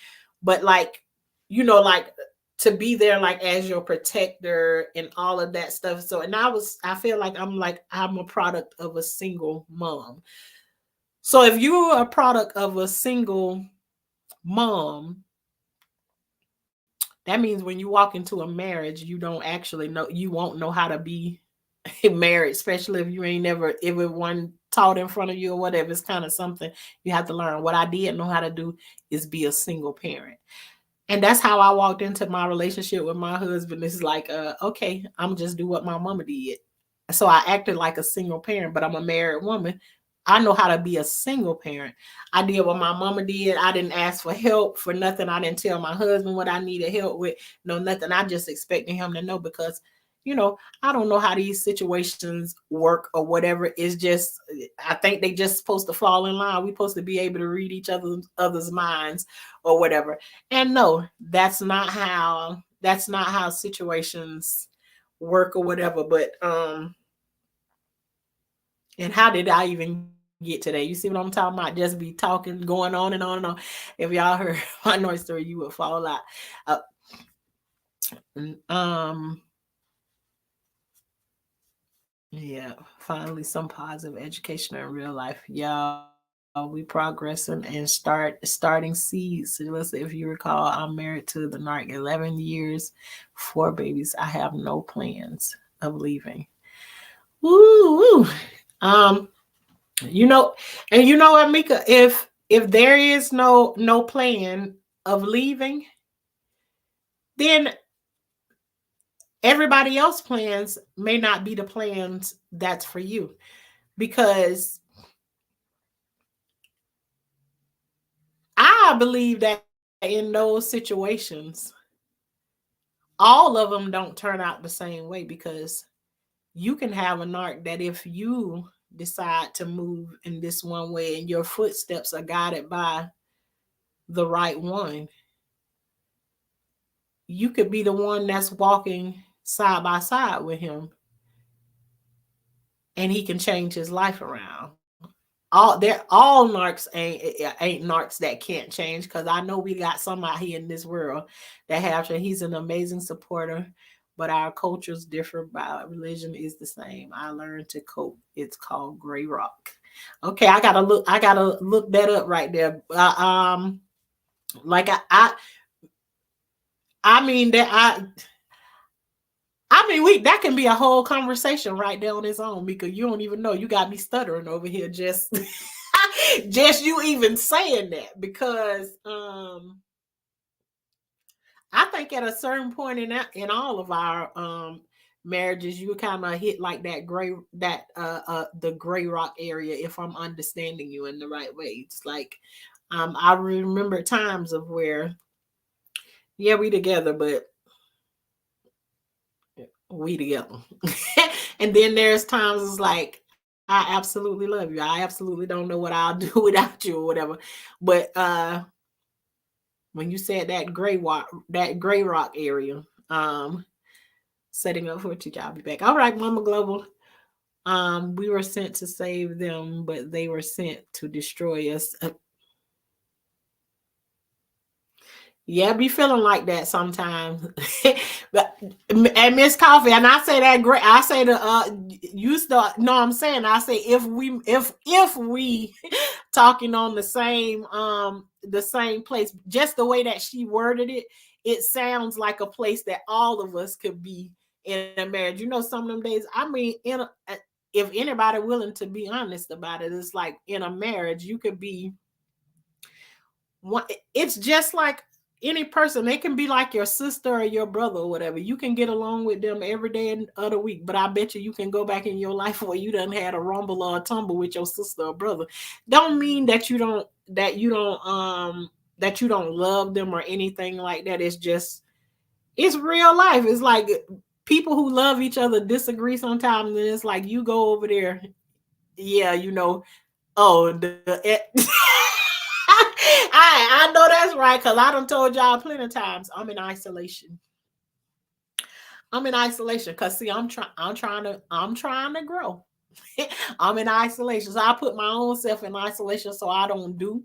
But like, like to be there like as your protector and all of that stuff. So, and I feel like I'm a product of a single mom. So if you're a product of a single mom, that means when you walk into a marriage, you don't actually know, you won't know how to be married, especially if you ain't never, if it one taught in front of you or whatever. It's kind of something you have to learn. What I did know how to do is be a single parent. And that's how I walked into my relationship with my husband. It's like, okay, I'm just do what my mama did. So I acted like a single parent, but I'm a married woman. I know how to be a single parent. I did what my mama did. I didn't ask for help for nothing. I didn't tell my husband what I needed help with. No, nothing. I just expected him to know because, I don't know how these situations work or whatever. It's just, I think they just supposed to fall in line. We're supposed to be able to read each other's minds or whatever. And no, that's not how situations work or whatever. But and how did I even get today? You see what I'm talking about? Just be talking, going on and on and on. If y'all heard my noise story, you would fall out. Yeah, finally some positive education in real life. Y'all, we progressing and starting seeds. So listen, if you recall, I'm married to the narc 11 years, 4 babies. I have no plans of leaving. Woo! And you know what, Mika? If there is no plan of leaving, then everybody else plans may not be the plans that's for you. Because I believe that in those situations, all of them don't turn out the same way, because you can have a narc that if you decide to move in this one way and your footsteps are guided by the right one, you could be the one that's walking side by side with him, and he can change his life around. All narcs ain't narcs that can't change, because I know we got some out here in this world that have to. He's an amazing supporter, but our cultures differ, by religion is the same. I learned to cope. It's called Gray Rock. Okay, I gotta look that up right there. Like I mean that that can be a whole conversation right there on its own, because you don't even know. You got me stuttering over here just just you even saying that, because I think at a certain point in all of our marriages, you kind of hit like that the gray rock area, if I'm understanding you in the right way. It's like I remember times of where, yeah, we together, but we together. And then there's times it's like, I absolutely love you. I absolutely don't know what I'll do without you or whatever. But when you said that gray rock area, setting up for teacher, I'll be back. All right, Mama Global. We were sent to save them, but they were sent to destroy us. Yeah, be feeling like that sometimes. But and Miss Coffee, and I say that great. I say you start. No, I'm saying, I say if we talking on the same place, just the way that she worded it, it sounds like a place that all of us could be in a marriage. Some of them days. I mean, if anybody willing to be honest about it, it's like in a marriage you could be one. It's just like any person. They can be like your sister or your brother or whatever. You can get along with them every day of the week, but I bet you can go back in your life where you done had a rumble or a tumble with your sister or brother. Don't mean that you don't love them or anything like that. It's real life. It's like people who love each other disagree sometimes, and it's like you go over there, yeah, I know that's right, because I done told y'all plenty of times I'm in isolation. I'm in isolation because see, I'm trying to grow. I'm in isolation. So I put my own self in isolation so I don't do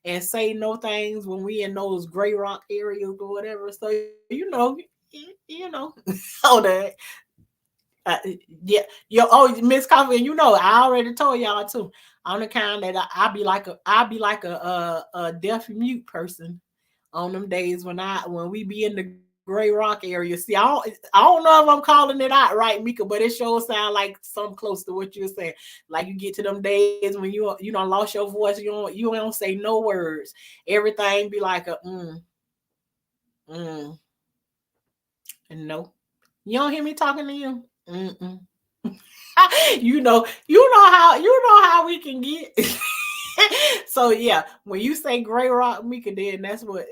and say no things when we in those gray rock areas or whatever. So all that. Uh, yeah, Miss Coffee, and I already told y'all too. I'm the kind that I be like a deaf and mute person on them days when we be in the gray rock area. See, I don't know if I'm calling it out right, Mika, but it sure sound like something close to what you're saying. Like you get to them days when you don't lost your voice, you don't say no words. Everything be like a mm, and no. You don't hear me talking to you? Mm-mm. you know how we can get. So yeah, when you say gray rock, Mika, then that's what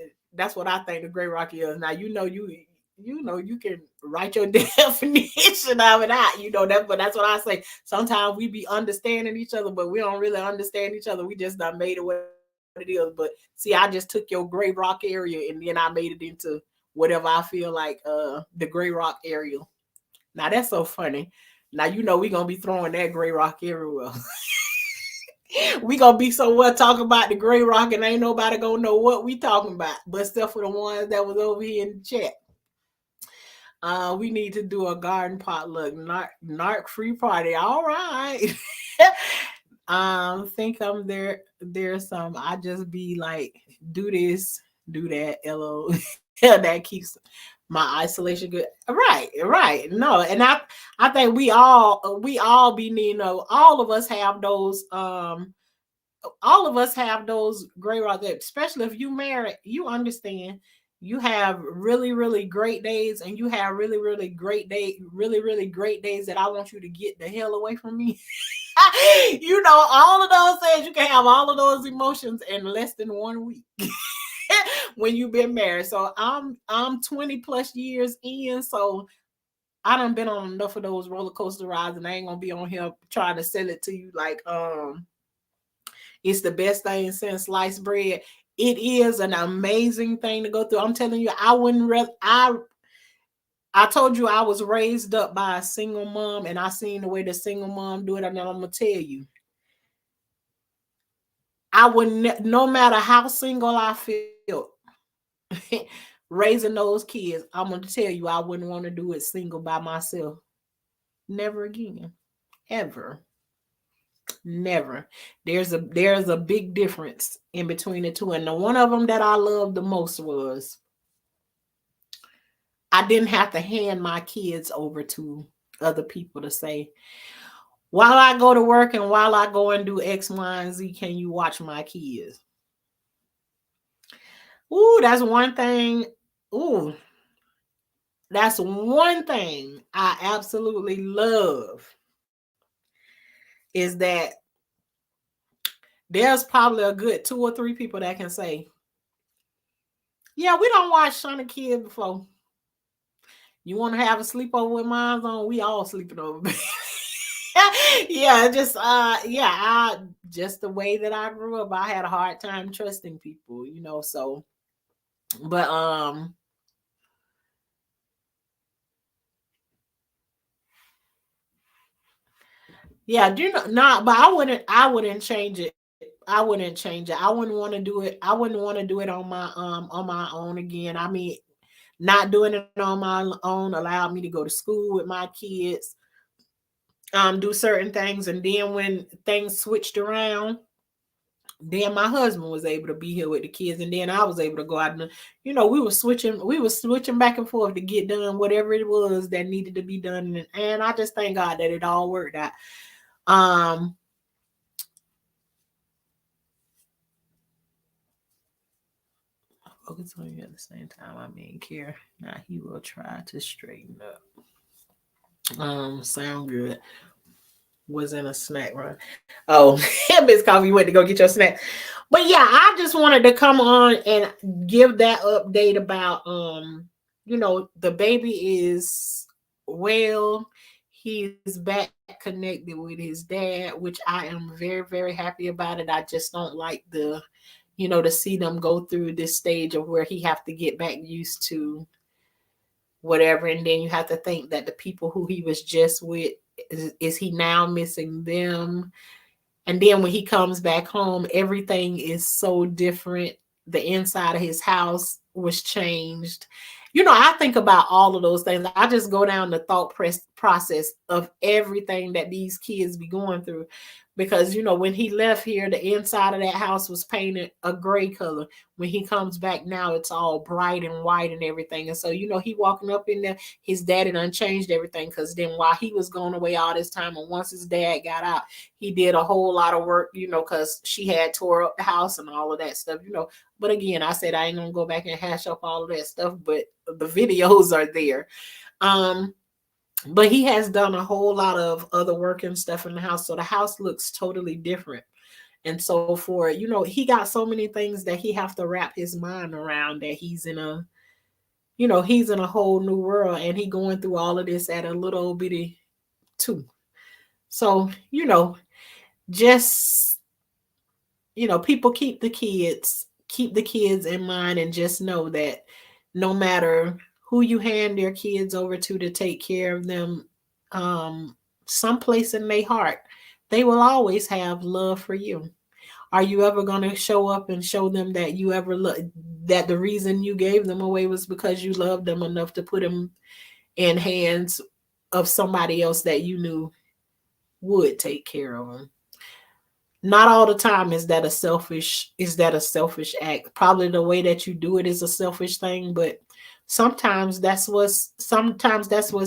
I think the gray rock is. Now you can write your definition of it out. But that's what I say. Sometimes we be understanding each other, but we don't really understand each other. We just done made it what it is. But see, I just took your gray rock area and then I made it into whatever I feel like the gray rock area. Now that's so funny. Now we gonna be throwing that gray rock everywhere. We gonna be so what talking about the gray rock and ain't nobody gonna know what we talking about, but except for the ones that was over here in the chat. We need to do a garden potluck, narc free party. All right. Think I'm there. There's some. I just be like, do this, do that. Lo, that keeps my isolation good. Right. No, and I think we all be needing. All of us have those. All of us have those gray rock days, especially if you married, you understand. You have really, really great days, and you have really great days that I want you to get the hell away from me. All of those things, you can have all of those emotions in less than 1 week when you've been married. So I'm 20 plus years in, so I done been on enough of those roller coaster rides, and I ain't gonna be on here trying to sell it to you like it's the best thing since sliced bread. It is an amazing thing to go through. I'm telling you, I told you I was raised up by a single mom, and I seen the way the single mom do it, and I'm gonna tell you, I wouldn't, no matter how single I felt, raising those kids, I'm gonna tell you, I wouldn't want to do it single by myself. Never again, ever. Never. There's a big difference in between the two. And the one of them that I loved the most was I didn't have to hand my kids over to other people to say, while I go to work and while I go and do X, Y, and Z, can you watch my kids? Ooh, that's one thing. Ooh, that's one thing I absolutely love is that there's probably a good 2 or 3 people that can say, yeah, we don't watch Shauna Kids before. You want to have a sleepover with mine on? We all sleeping over. Yeah, just the way that I grew up, I had a hard time trusting people. So, but yeah, not, but I wouldn't change it. I wouldn't change it. I wouldn't want to do it. I wouldn't want to do it on my own again. I mean, not doing it on my own allowed me to go to school with my kids, do certain things, and then when things switched around, then my husband was able to be here with the kids, and then I was able to go out and we were switching back and forth to get done whatever it was that needed to be done, and I just thank God that it all worked out. um Focus on you at the same time. I mean, care. Now he will try to straighten up. Sound good. Was in a snack run. Oh, Miss Coffee, you went to go get your snack. But yeah, I just wanted to come on and give that update about the baby is well. He's back connected with his dad, which I am very, very happy about it. I just don't like to see them go through this stage of where he have to get back used to whatever. And then you have to think that the people who he was just with, is he now missing them? And then when he comes back home, everything is so different. The inside of his house was changed. I think about all of those things. I just go down the thought process of everything that these kids be going through. Because, when he left here, the inside of that house was painted a gray color. When he comes back now, it's all bright and white and everything. And so, he walking up in there, his daddy done changed everything. Because then while he was going away all this time, and once his dad got out, he did a whole lot of work, because she had tore up the house and all of that stuff. But again, I said I ain't gonna go back and hash up all of that stuff, but the videos are there. But he has done a whole lot of other work and stuff in the house, so the house looks totally different. And so for he got so many things that he have to wrap his mind around, that he's in a whole new world, and he going through all of this at a little bitty 2. So just people keep the kids in mind, and just know that no matter who you hand their kids over to take care of them, someplace in their heart, they will always have love for you. Are you ever going to show up and show them that that the reason you gave them away was because you loved them enough to put them in hands of somebody else that you knew would take care of them? Not all the time is that a selfish act. Probably the way that you do it is a selfish thing, but sometimes that's what's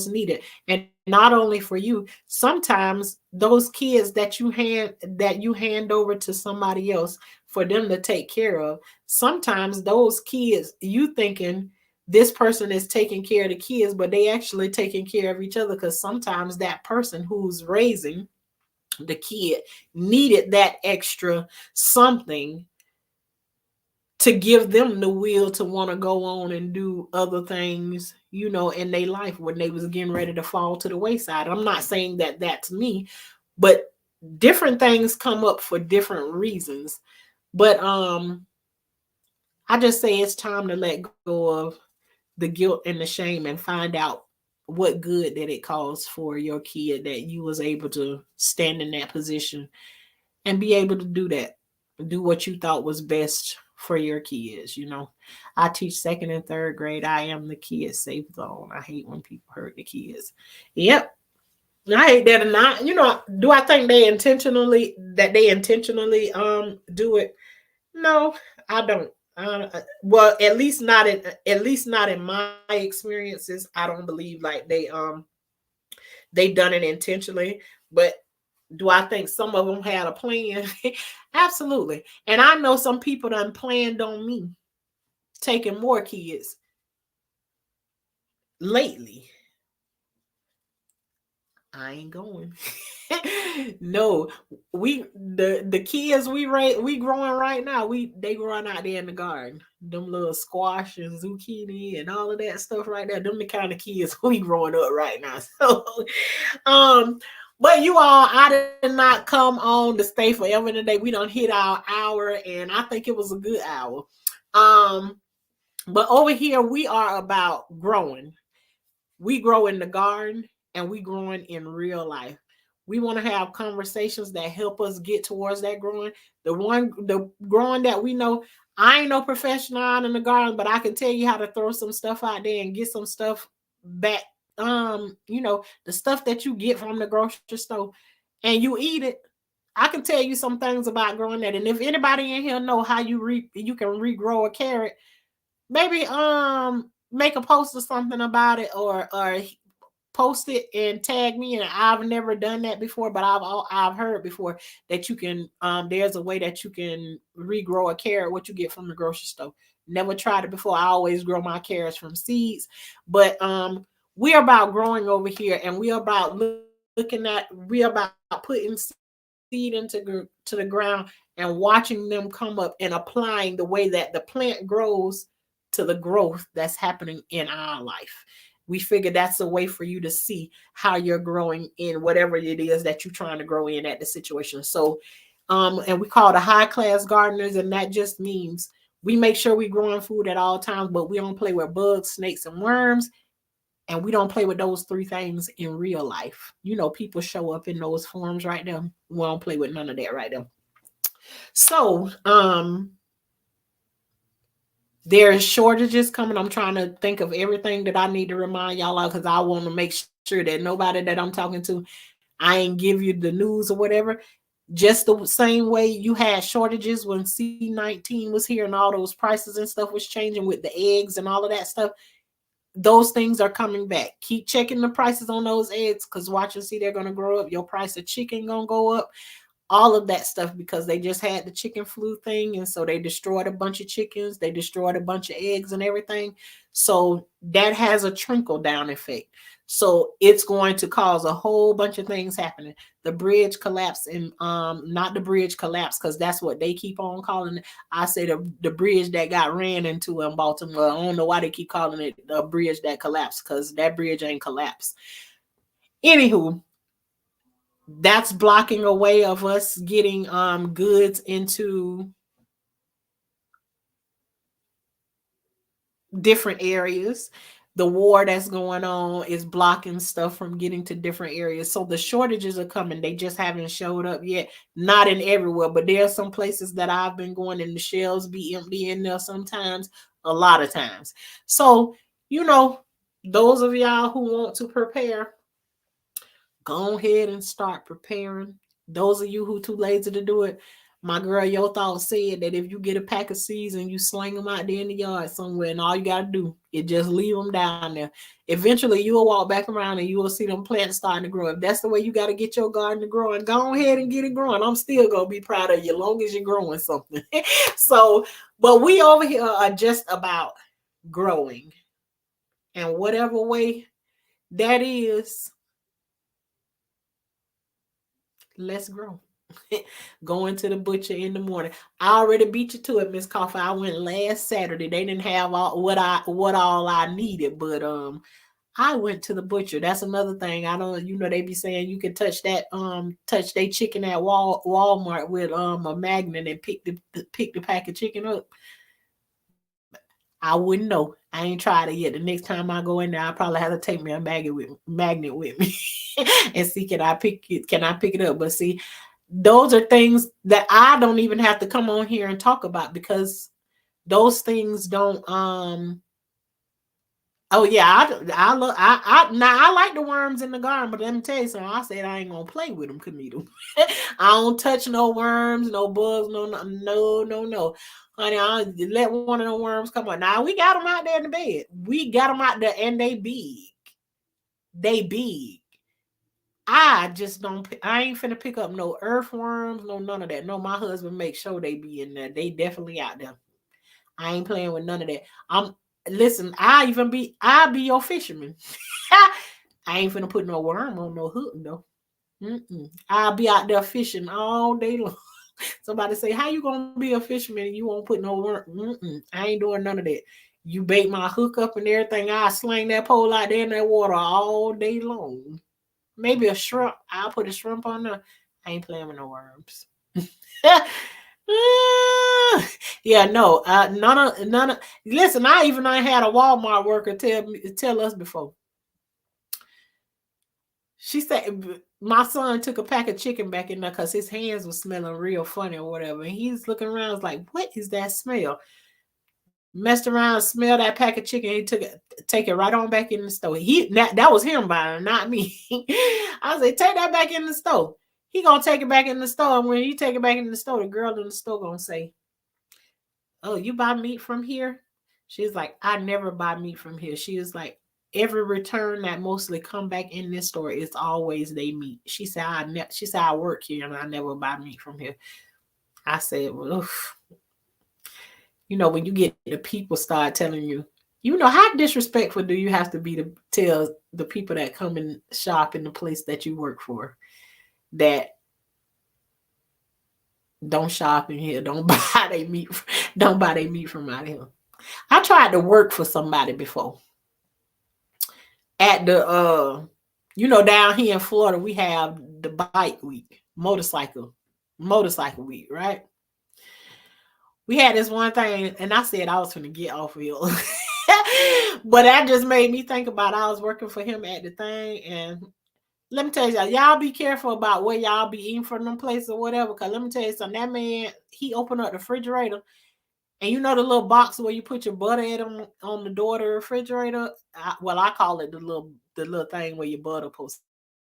needed. And not only for you, sometimes those kids that you hand over to somebody else for them to take care of, sometimes those kids, you thinking this person is taking care of the kids, but they actually taking care of each other, because sometimes that person who's raising the kid needed that extra something to give them the will to want to go on and do other things, in their life when they was getting ready to fall to the wayside. I'm not saying that that's me, but different things come up for different reasons. But I just say it's time to let go of the guilt and the shame and find out what good that it caused for your kid, that you was able to stand in that position and be able to do what you thought was best for your kids. I teach 2nd and 3rd grade. I am the kid safe zone. I hate when people hurt the kids. Yep. I hate that. And do I think they intentionally do it? No, I don't. Well, at least not in my experiences. I don't believe like they done it intentionally. But do I think some of them had a plan? Absolutely. And I know some people done planned on me taking more kids lately. I ain't going. No, the kids we growing right now, they growing out there in the garden. Them little squash and zucchini and all of that stuff right there. Them the kind of kids we growing up right now. So but you all, I did not come on to stay forever today. We done hit our hour, and I think it was a good hour. But over here we are about growing. We grow in the garden, and we growing in real life. We want to have conversations that help us get towards that growing. The growing that we know. I ain't no professional out in the garden, but I can tell you how to throw some stuff out there and get some stuff back. The stuff that you get from the grocery store and you eat it. I can tell you some things about growing that. And if anybody in here know how you can regrow a carrot, maybe make a post or something about it, or post it and tag me. And I've never done that before, but I've heard before that you can there's a way that you can regrow a carrot, what you get from the grocery store. Never tried it before. I always grow my carrots from seeds. But we're about growing over here, and we're about we're about putting seed into the ground and watching them come up and applying the way that the plant grows to the growth that's happening in our life. We figure that's a way for you to see how you're growing in whatever it is that you're trying to grow in at the situation. So, and we call the high class gardeners, and that just means we make sure we're growing food at all times, but we don't play with bugs, snakes, and worms. And we don't play with those three things in real life. You know, people show up in those forms right there. We don't play with none of that right there. So, there's shortages coming. I'm trying to think of everything that I need to remind y'all of, because I want to make sure that nobody that I'm talking to, I ain't give you the news or whatever. Just the same way you had shortages when C19 was here and all those prices and stuff was changing with the eggs and all of that stuff. Those things are coming back. Keep checking the prices on those eggs, because watch and see, they're going to grow up. Your price of chicken going to go up. All of that stuff, because they just had the chicken flu thing, and so they destroyed a bunch of chickens, they destroyed a bunch of eggs and everything. So that has a trickle down effect. So it's going to cause a whole bunch of things happening. The bridge collapse, and not the bridge collapse, because that's what they keep on calling it. I say the bridge that got ran into in Baltimore. I don't know why they keep calling it the bridge that collapsed, because that bridge ain't collapsed. Anywho, that's blocking a way of us getting goods into different areas. The war that's going on is blocking stuff from getting to different areas. So the shortages are coming. They just haven't showed up yet. Not in everywhere, but there are some places that I've been going and the shelves be empty in there sometimes, a lot of times. So, you know, those of y'all who want to prepare, go ahead and start preparing. Those of you who too lazy to do it, my girl Yo Thought said that if you get a pack of seeds and you sling them out there in the yard somewhere, and all you got to do is just leave them down there, eventually you'll walk back around and you will see them plants starting to grow. If that's the way you got to get your garden to grow, and go ahead and get it growing. I'm still going to be proud of you as long as you're growing something. So, but we over here are just about growing. And whatever way that is, let's grow. Going to the butcher in the morning. I already beat you to it, Miss Coffee. I went last Saturday. They didn't have what all I needed, but I went to the butcher. That's another thing. I don't, they be saying you can touch their chicken at Walmart with a magnet and pick the pack of chicken up. I wouldn't know. I ain't tried it yet. The next time I go in there, I probably have to take me a magnet with me and see can I pick it up. But see, those are things that I don't even have to come on here and talk about, because those things don't oh yeah, I like the worms in the garden, but let me tell you something. I said I ain't gonna play with them, Kanita. I don't touch no worms, no bugs, no. Honey, I'll let one of the worms come on. Now we got them out there in the bed. We got them out there, and they big. They big. I just don't. I ain't finna pick up no earthworms, no none of that. No, my husband makes sure they be in there. They definitely out there. I ain't playing with none of that. Listen. I be your fisherman. I ain't finna put no worm on no hook though. I'll be out there fishing all day long. Somebody say, how you gonna be a fisherman and you won't put no worm? I ain't doing none of that. You bait my hook up and everything, I sling that pole out there in that water all day long. Maybe a shrimp. I'll put a shrimp on there. I ain't playing with no worms. Yeah, no. None of. Listen, I had a Walmart worker tell us before. She said my son took a pack of chicken back in there because his hands were smelling real funny or whatever. And he's looking around, was like, what is that smell? Messed around, smelled that pack of chicken. He take it right on back in the store. That was him buying, not me. I said, take that back in the store. He gonna take it back in the store. And when you take it back in the store, the girl in the store gonna say, oh, you buy meat from here? She's like, I never buy meat from here. She was like, every return that mostly come back in this store, it's always they meat. She said, I work here and I never buy meat from here. I said, well, oof. When you get the people start telling you, how disrespectful do you have to be to tell the people that come and shop in the place that you work for that don't shop in here, don't buy their meat from out here. I tried to work for somebody before. At the down here in Florida, we have the bike week, motorcycle week, right? We had this one thing, and I said I was going to get off of here. But that just made me think about I was working for him at the thing, and let me tell y'all be careful about where y'all be eating from them places or whatever. Cause let me tell you something, that man, he opened up the refrigerator, and you know the little box where you put your butter at on the door of the refrigerator. I call it the little thing where your butter supposed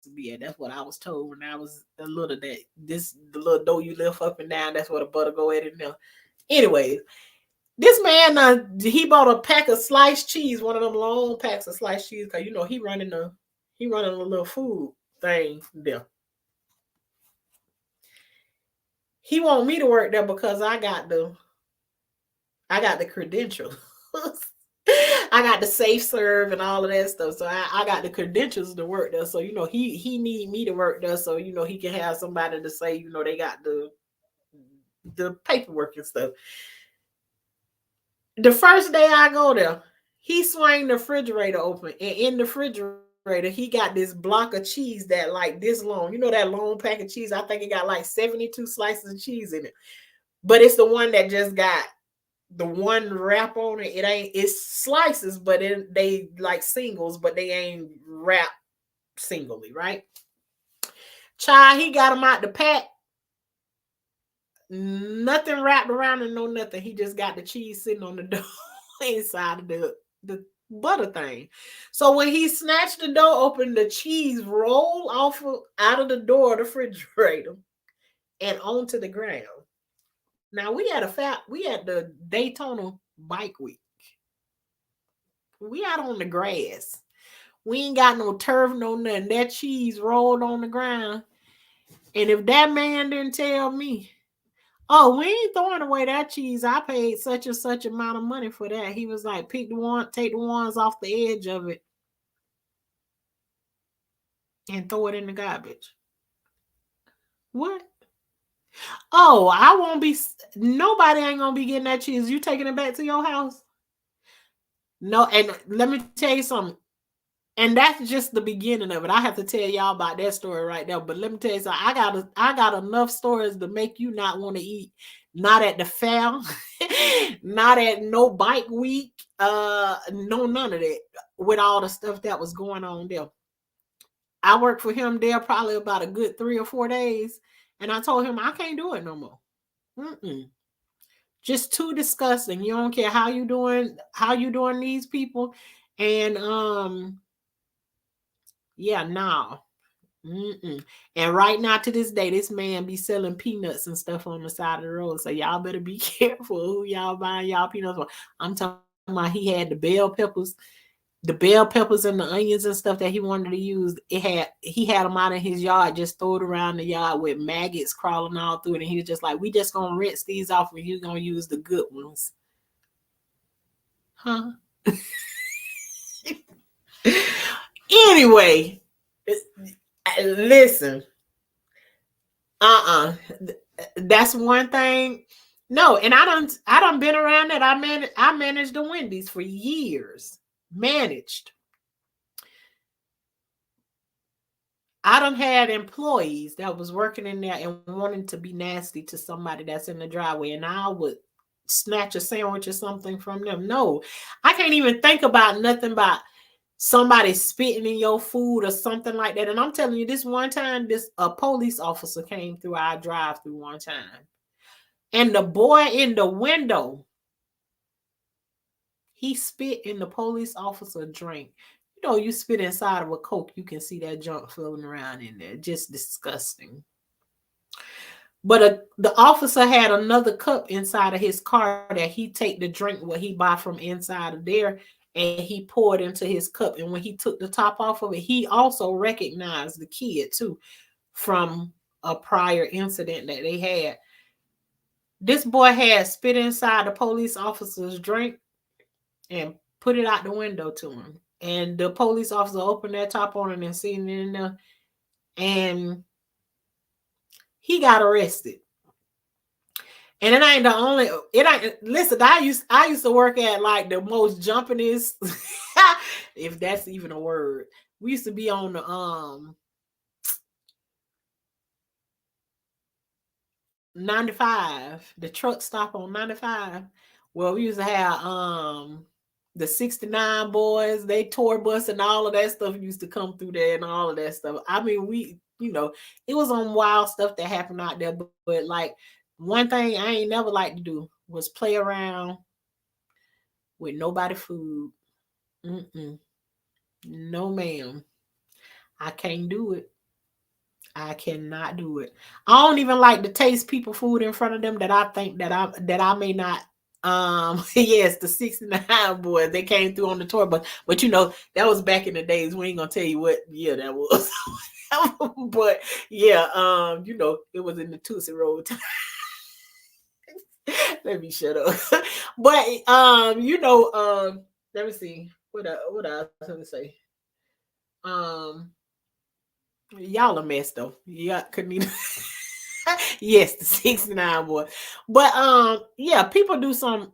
to be at. That's what I was told when I was a little the little dough you lift up and down. That's where the butter go at in there. Anyways, this man, he bought a pack of sliced cheese, one of them long packs of sliced cheese, cause you know he running a little food thing there. He want me to work there because I got the credentials. I got the safe serve and all of that stuff. So I got the credentials to work there. So you know he need me to work there so you know he can have somebody to say you know they got the paperwork and stuff. The first day I go there, he swung the refrigerator open, and in the refrigerator, he got this block of cheese that like this long. You know that long pack of cheese? I think it got like 72 slices of cheese in it. But it's the one that just got the one wrap on it. It's slices, but they like singles, but they ain't wrapped singly, right? Child, he got them out the pack. Nothing wrapped around and no nothing. He just got the cheese sitting on the dough inside of the butter thing. So when he snatched the dough open, the cheese rolled out of the door of the refrigerator and onto the ground. Now we had the Daytona Bike Week. We out on the grass. We ain't got no turf, no nothing. That cheese rolled on the ground. And if that man didn't tell me, oh, we ain't throwing away that cheese. I paid such and such amount of money for that. He was like, take the ones off the edge of it and throw it in the garbage. What? Oh, I won't be. Nobody ain't gonna be getting that cheese. You taking it back to your house? No, and let me tell you something. And that's just the beginning of it. I have to tell y'all about that story right now. But let me tell you something. I got enough stories to make you not want to eat. Not at the fair, not at no bike week, no none of that. With all the stuff that was going on there. I worked for him there probably about a good 3 or 4 days. And I told him I can't do it no more. Just too disgusting. You don't care how you doing these people. And yeah, no. And right now to this day, this man be selling peanuts and stuff on the side of the road. So y'all better be careful who y'all buying y'all peanuts from. I'm talking about he had the bell peppers and the onions and stuff that he wanted to use. He had them out in his yard, just throw it around the yard with maggots crawling all through it. And he was just like, we just gonna rinse these off and you're gonna use the good ones. Huh? Anyway, listen. That's one thing. No, and I done been around that. I managed the Wendy's for years. Managed. I done had employees that was working in there and wanting to be nasty to somebody that's in the driveway, and I would snatch a sandwich or something from them. No, I can't even think about nothing about somebody spitting in your food or something like that. And I'm telling you, this one time, a police officer came through our drive-through one time. And the boy in the window, he spit in the police officer drink. You know, you spit inside of a Coke, you can see that junk floating around in there. Just disgusting. But the officer had another cup inside of his car that he take the drink what he buy from inside of there, and he poured into his cup. And when he took the top off of it, he also recognized the kid too from a prior incident that they had. This boy had spit inside the police officer's drink and put it out the window to him. And the police officer opened that top on it and seen it in there. And he got arrested. And it ain't the only. It ain't. Listen, I used to work at like the most jumpingest, if that's even a word. We used to be on the 95, the truck stop on 95. Well, we used to have the 69 boys, they tour bus and all of that stuff used to come through there and all of that stuff. I mean, it was on wild stuff that happened out there. But like one thing I ain't never liked to do was play around with nobody food. Mm-mm. No, ma'am. I can't do it. I cannot do it. I don't even like to taste people food in front of them that I think that I may not. Yes, the 69 boys, they came through on the tour bus, but that was back in the days. We ain't gonna tell you what year that was. But yeah, it was in the Tootsie Roll time. Let me shut up. But let me see what I was gonna say. Um, y'all a mess though. Yeah, couldn't even. Yes, the 69 boy. But yeah, people do some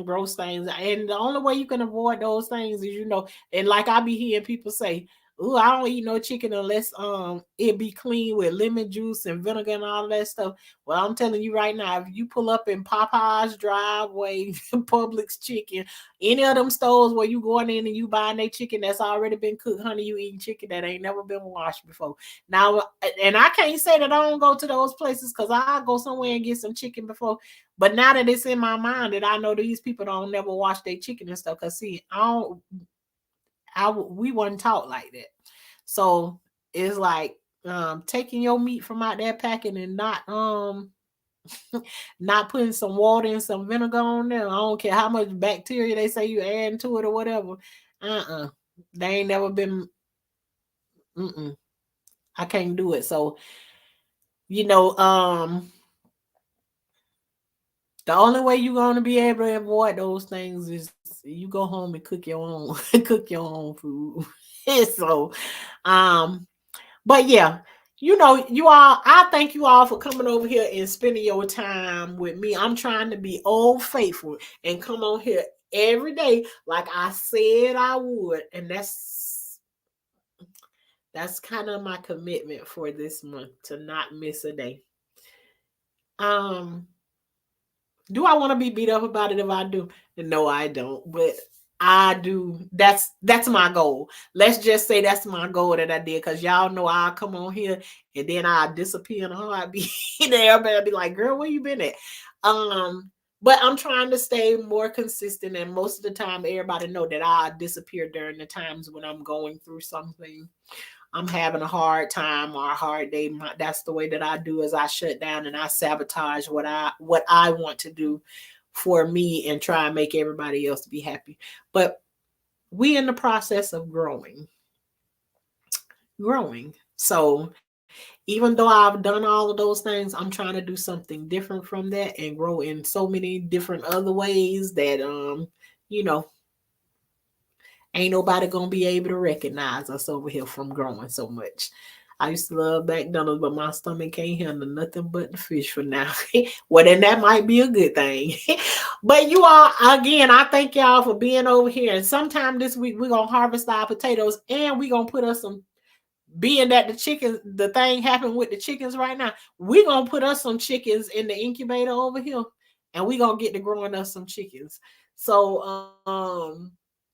gross things. And the only way you can avoid those things is, and like I be hearing people say, "Ooh, I don't eat no chicken unless it be clean with lemon juice and vinegar and all that stuff." Well, I'm telling you right now, if you pull up in Popeye's driveway, Publix chicken, any of them stores where you going in and you buying their chicken that's already been cooked, honey, you eating chicken that ain't never been washed before. Now, and I can't say that I don't go to those places, because I go somewhere and get some chicken before. But now that it's in my mind that I know these people don't never wash their chicken and stuff, because see, we wasn't taught like that. So it's like taking your meat from out there packing and not putting some water and some vinegar on there. I don't care how much bacteria they say you add to it or whatever. They ain't never been. Mm-mm. I can't do it. So you know, the only way you're gonna be able to avoid those things is you go home and cook your own cook your own food. So, um, but yeah, you all. I thank you all for coming over here and spending your time with me. I'm trying to be old faithful and come on here every day, like I said I would, and that's kind of my commitment for this month, to not miss a day. Um, Do I want to be beat up about it if I do? No, I don't. But I do. That's my goal. Let's just say that's my goal that I did. Because y'all know I'll come on here and then I'll disappear in a heartbeat. Everybody be like, girl, where you been at? But I'm trying to stay more consistent. And most of the time, everybody know that I disappear during the times when I'm going through something. I'm having a hard time or a hard day. That's the way that I do, is I shut down and I sabotage what I want to do for me and try and make everybody else be happy. But we in the process of growing. So even though I've done all of those things, I'm trying to do something different from that and grow in so many different other ways that you know ain't nobody gonna be able to recognize us over here from growing so much. I used to love McDonald's, but my stomach can't handle nothing but the fish for now. Well, then that might be a good thing. But you all, again, I thank y'all for being over here. And sometime this week, we're going to harvest our potatoes and we're going to put us some, being that the thing happened with the chickens right now, we're going to put us some chickens in the incubator over here and we're going to get to growing us some chickens. So,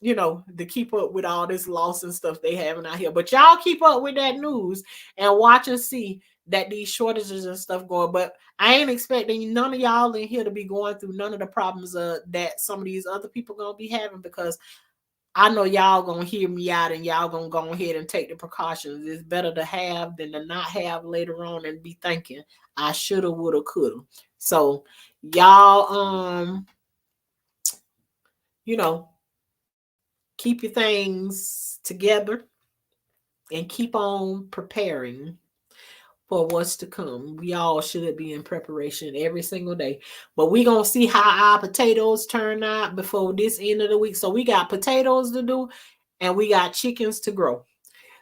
to keep up with all this loss and stuff they having out here. But y'all keep up with that news and watch and see that these shortages and stuff going. But I ain't expecting none of y'all in here to be going through none of the problems that some of these other people gonna be having, because I know y'all gonna hear me out and y'all gonna go ahead and take the precautions. It's better to have than to not have later on and be thinking I shoulda, woulda, coulda. So y'all, you know, keep your things together and keep on preparing for what's to come. We all should be in preparation every single day. But we going to see how our potatoes turn out before this end of the week. So we got potatoes to do and we got chickens to grow.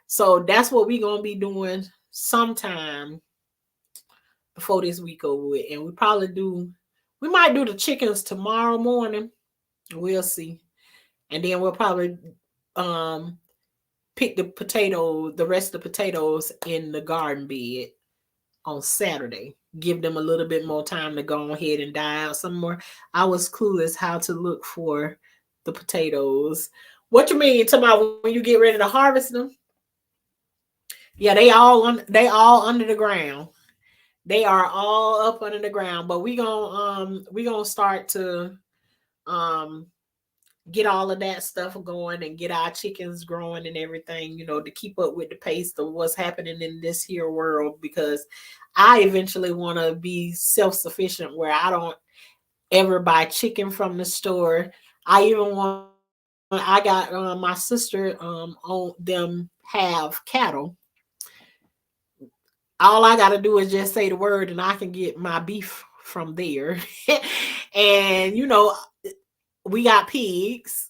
So that's what we going to be doing sometime before this week over with. And we might do the chickens tomorrow morning. We'll see. And then we'll probably pick the rest of the potatoes in the garden bed on Saturday. Give them a little bit more time to go ahead and die out some more. I was clueless how to look for the potatoes. What you mean? Talking about when you get ready to harvest them? Yeah, they all under the ground. They are all up under the ground. But we gonna start to um get all of that stuff going and get our chickens growing and everything, to keep up with the pace of what's happening in this here world, because I eventually want to be self-sufficient where I don't ever buy chicken from the store. I even want I got my sister on them have cattle. All I got to do is just say the word and I can get my beef from there. And we got pigs.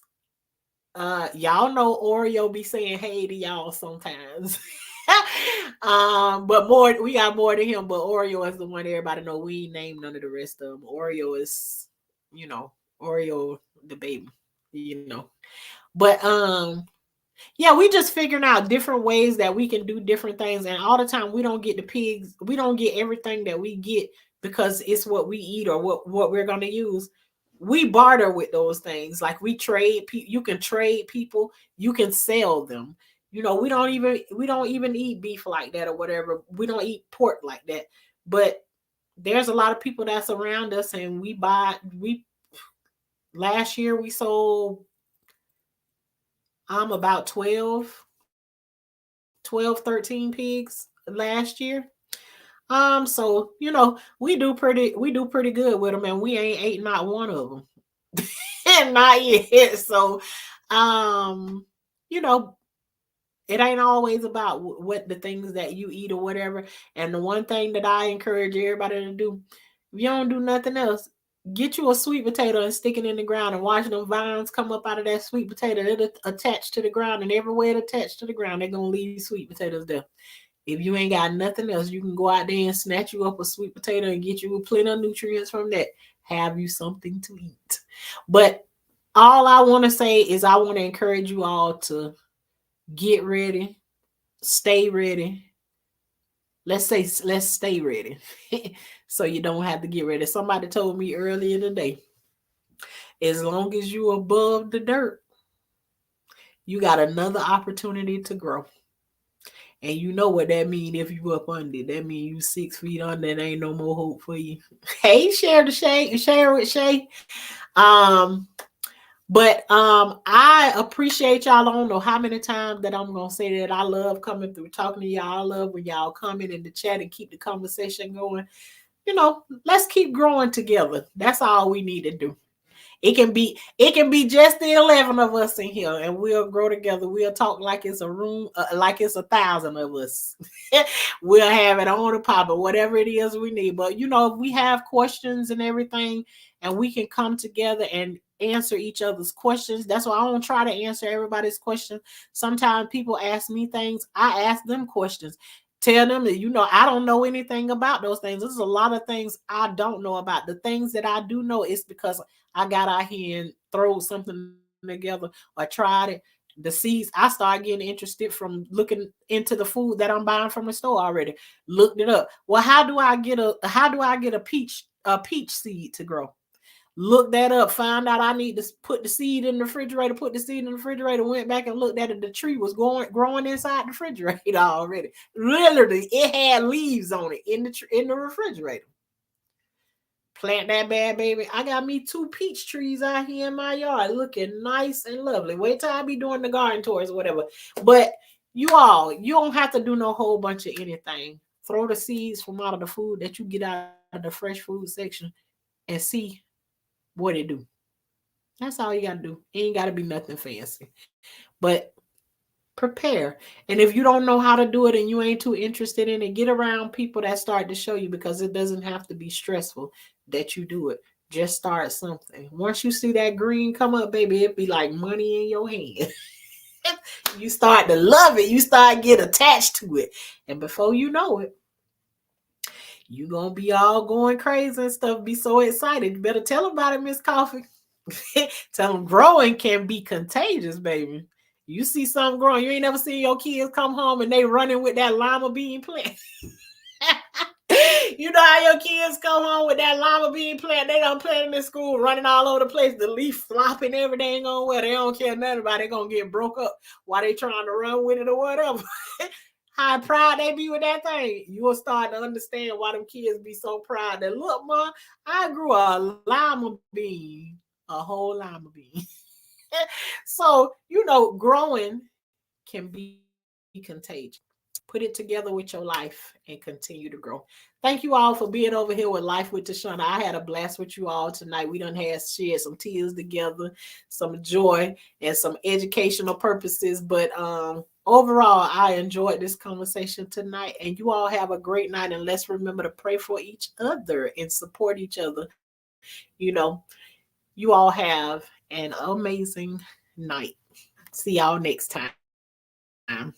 Y'all know Oreo be saying hey to y'all sometimes. But more, we got more than him, but Oreo is the one everybody know. We ain't named none of the rest of them. Oreo is, Oreo the baby, But yeah, we just figuring out different ways that we can do different things. And all the time we don't get the pigs, we don't get everything that we get because it's what we eat or what we're gonna use. We barter with those things. Like we trade you can trade people, you can sell them. We don't even eat beef like that or whatever. We don't eat pork like that. But there's a lot of people that's around us, and we last year we sold about 13 pigs last year. So we do pretty good with them, and we ain't ate not one of them. Not yet. So you know it ain't always about what the things that you eat or whatever. And the one thing that I encourage everybody to do, if you don't do nothing else, get you a sweet potato and stick it in the ground and watch them vines come up out of that sweet potato. It'll attach to the ground, and everywhere it attached to the ground, they're gonna leave sweet potatoes there. If you ain't got nothing else, you can go out there and snatch you up a sweet potato and get you plenty of nutrients from that. Have you something to eat. But all I want to say is I want to encourage you all to get ready, stay ready. Let's stay ready. So you don't have to get ready. Somebody told me earlier today, as long as you above the dirt, you got another opportunity to grow. And you know what that mean if you up under. That mean you 6 feet under and ain't no more hope for you. Hey, share with Shay. But I appreciate y'all. I don't know how many times that I'm gonna say that I love coming through, talking to y'all. I love when y'all comment in the chat and keep the conversation going. Let's keep growing together. That's all we need to do. It can be just the 11 of us in here, and we'll grow together. We'll talk like it's a room, like it's 1,000 of us. We'll have it on the pop, or whatever it is we need. But if we have questions and everything, and we can come together and answer each other's questions. That's why I don't try to answer everybody's questions. Sometimes people ask me things, I ask them questions. Tell them that, I don't know anything about those things. There's a lot of things I don't know about. The things that I do know is because I got out here and throw something together or tried it. The seeds, I started getting interested from looking into the food that I'm buying from the store already. Looked it up. Well, how do I get a peach seed to grow? Look that up, found out I need to put the seed in the refrigerator, went back and looked at it. The tree was growing inside the refrigerator already. Literally, it had leaves on it in the refrigerator. Plant that bad baby. I got me 2 peach trees out here in my yard looking nice and lovely. Wait till I be doing the garden tours or whatever. But you don't have to do no whole bunch of anything. Throw the seeds from out of the food that you get out of the fresh food section and see what it do. That's all you got to do. It ain't got to be nothing fancy. But prepare. And if you don't know how to do it and you ain't too interested in it, get around people that start to show you, because it doesn't have to be stressful that you do it. Just start something. Once you see that green come up, baby, it'd be like money in your hand. You start to love it. You start get attached to it. And before you know it, you gonna be all going crazy and stuff. Be so excited. You better tell them about it, Miss Coffee. Tell them growing can be contagious, baby. You see something growing, you ain't never seen your kids come home and they running with that lima bean plant. You know how your kids come home with that llama bean plant? They don't play in school, running all over the place, the leaf flopping, everything on where they don't care nothing about. They gonna get broke up while they trying to run with it or whatever. How proud they be with that thing. You will start to understand why them kids be so proud that, look, Mom, I grew a lima bean, a whole lima bean. So, growing can be contagious. Put it together with your life and continue to grow. Thank you all for being over here with Life with Tashana. I had a blast with you all tonight. We done had shared some tears together, some joy, and some educational purposes. But overall, I enjoyed this conversation tonight. And you all have a great night. And let's remember to pray for each other and support each other. You all have an amazing night. See y'all next time.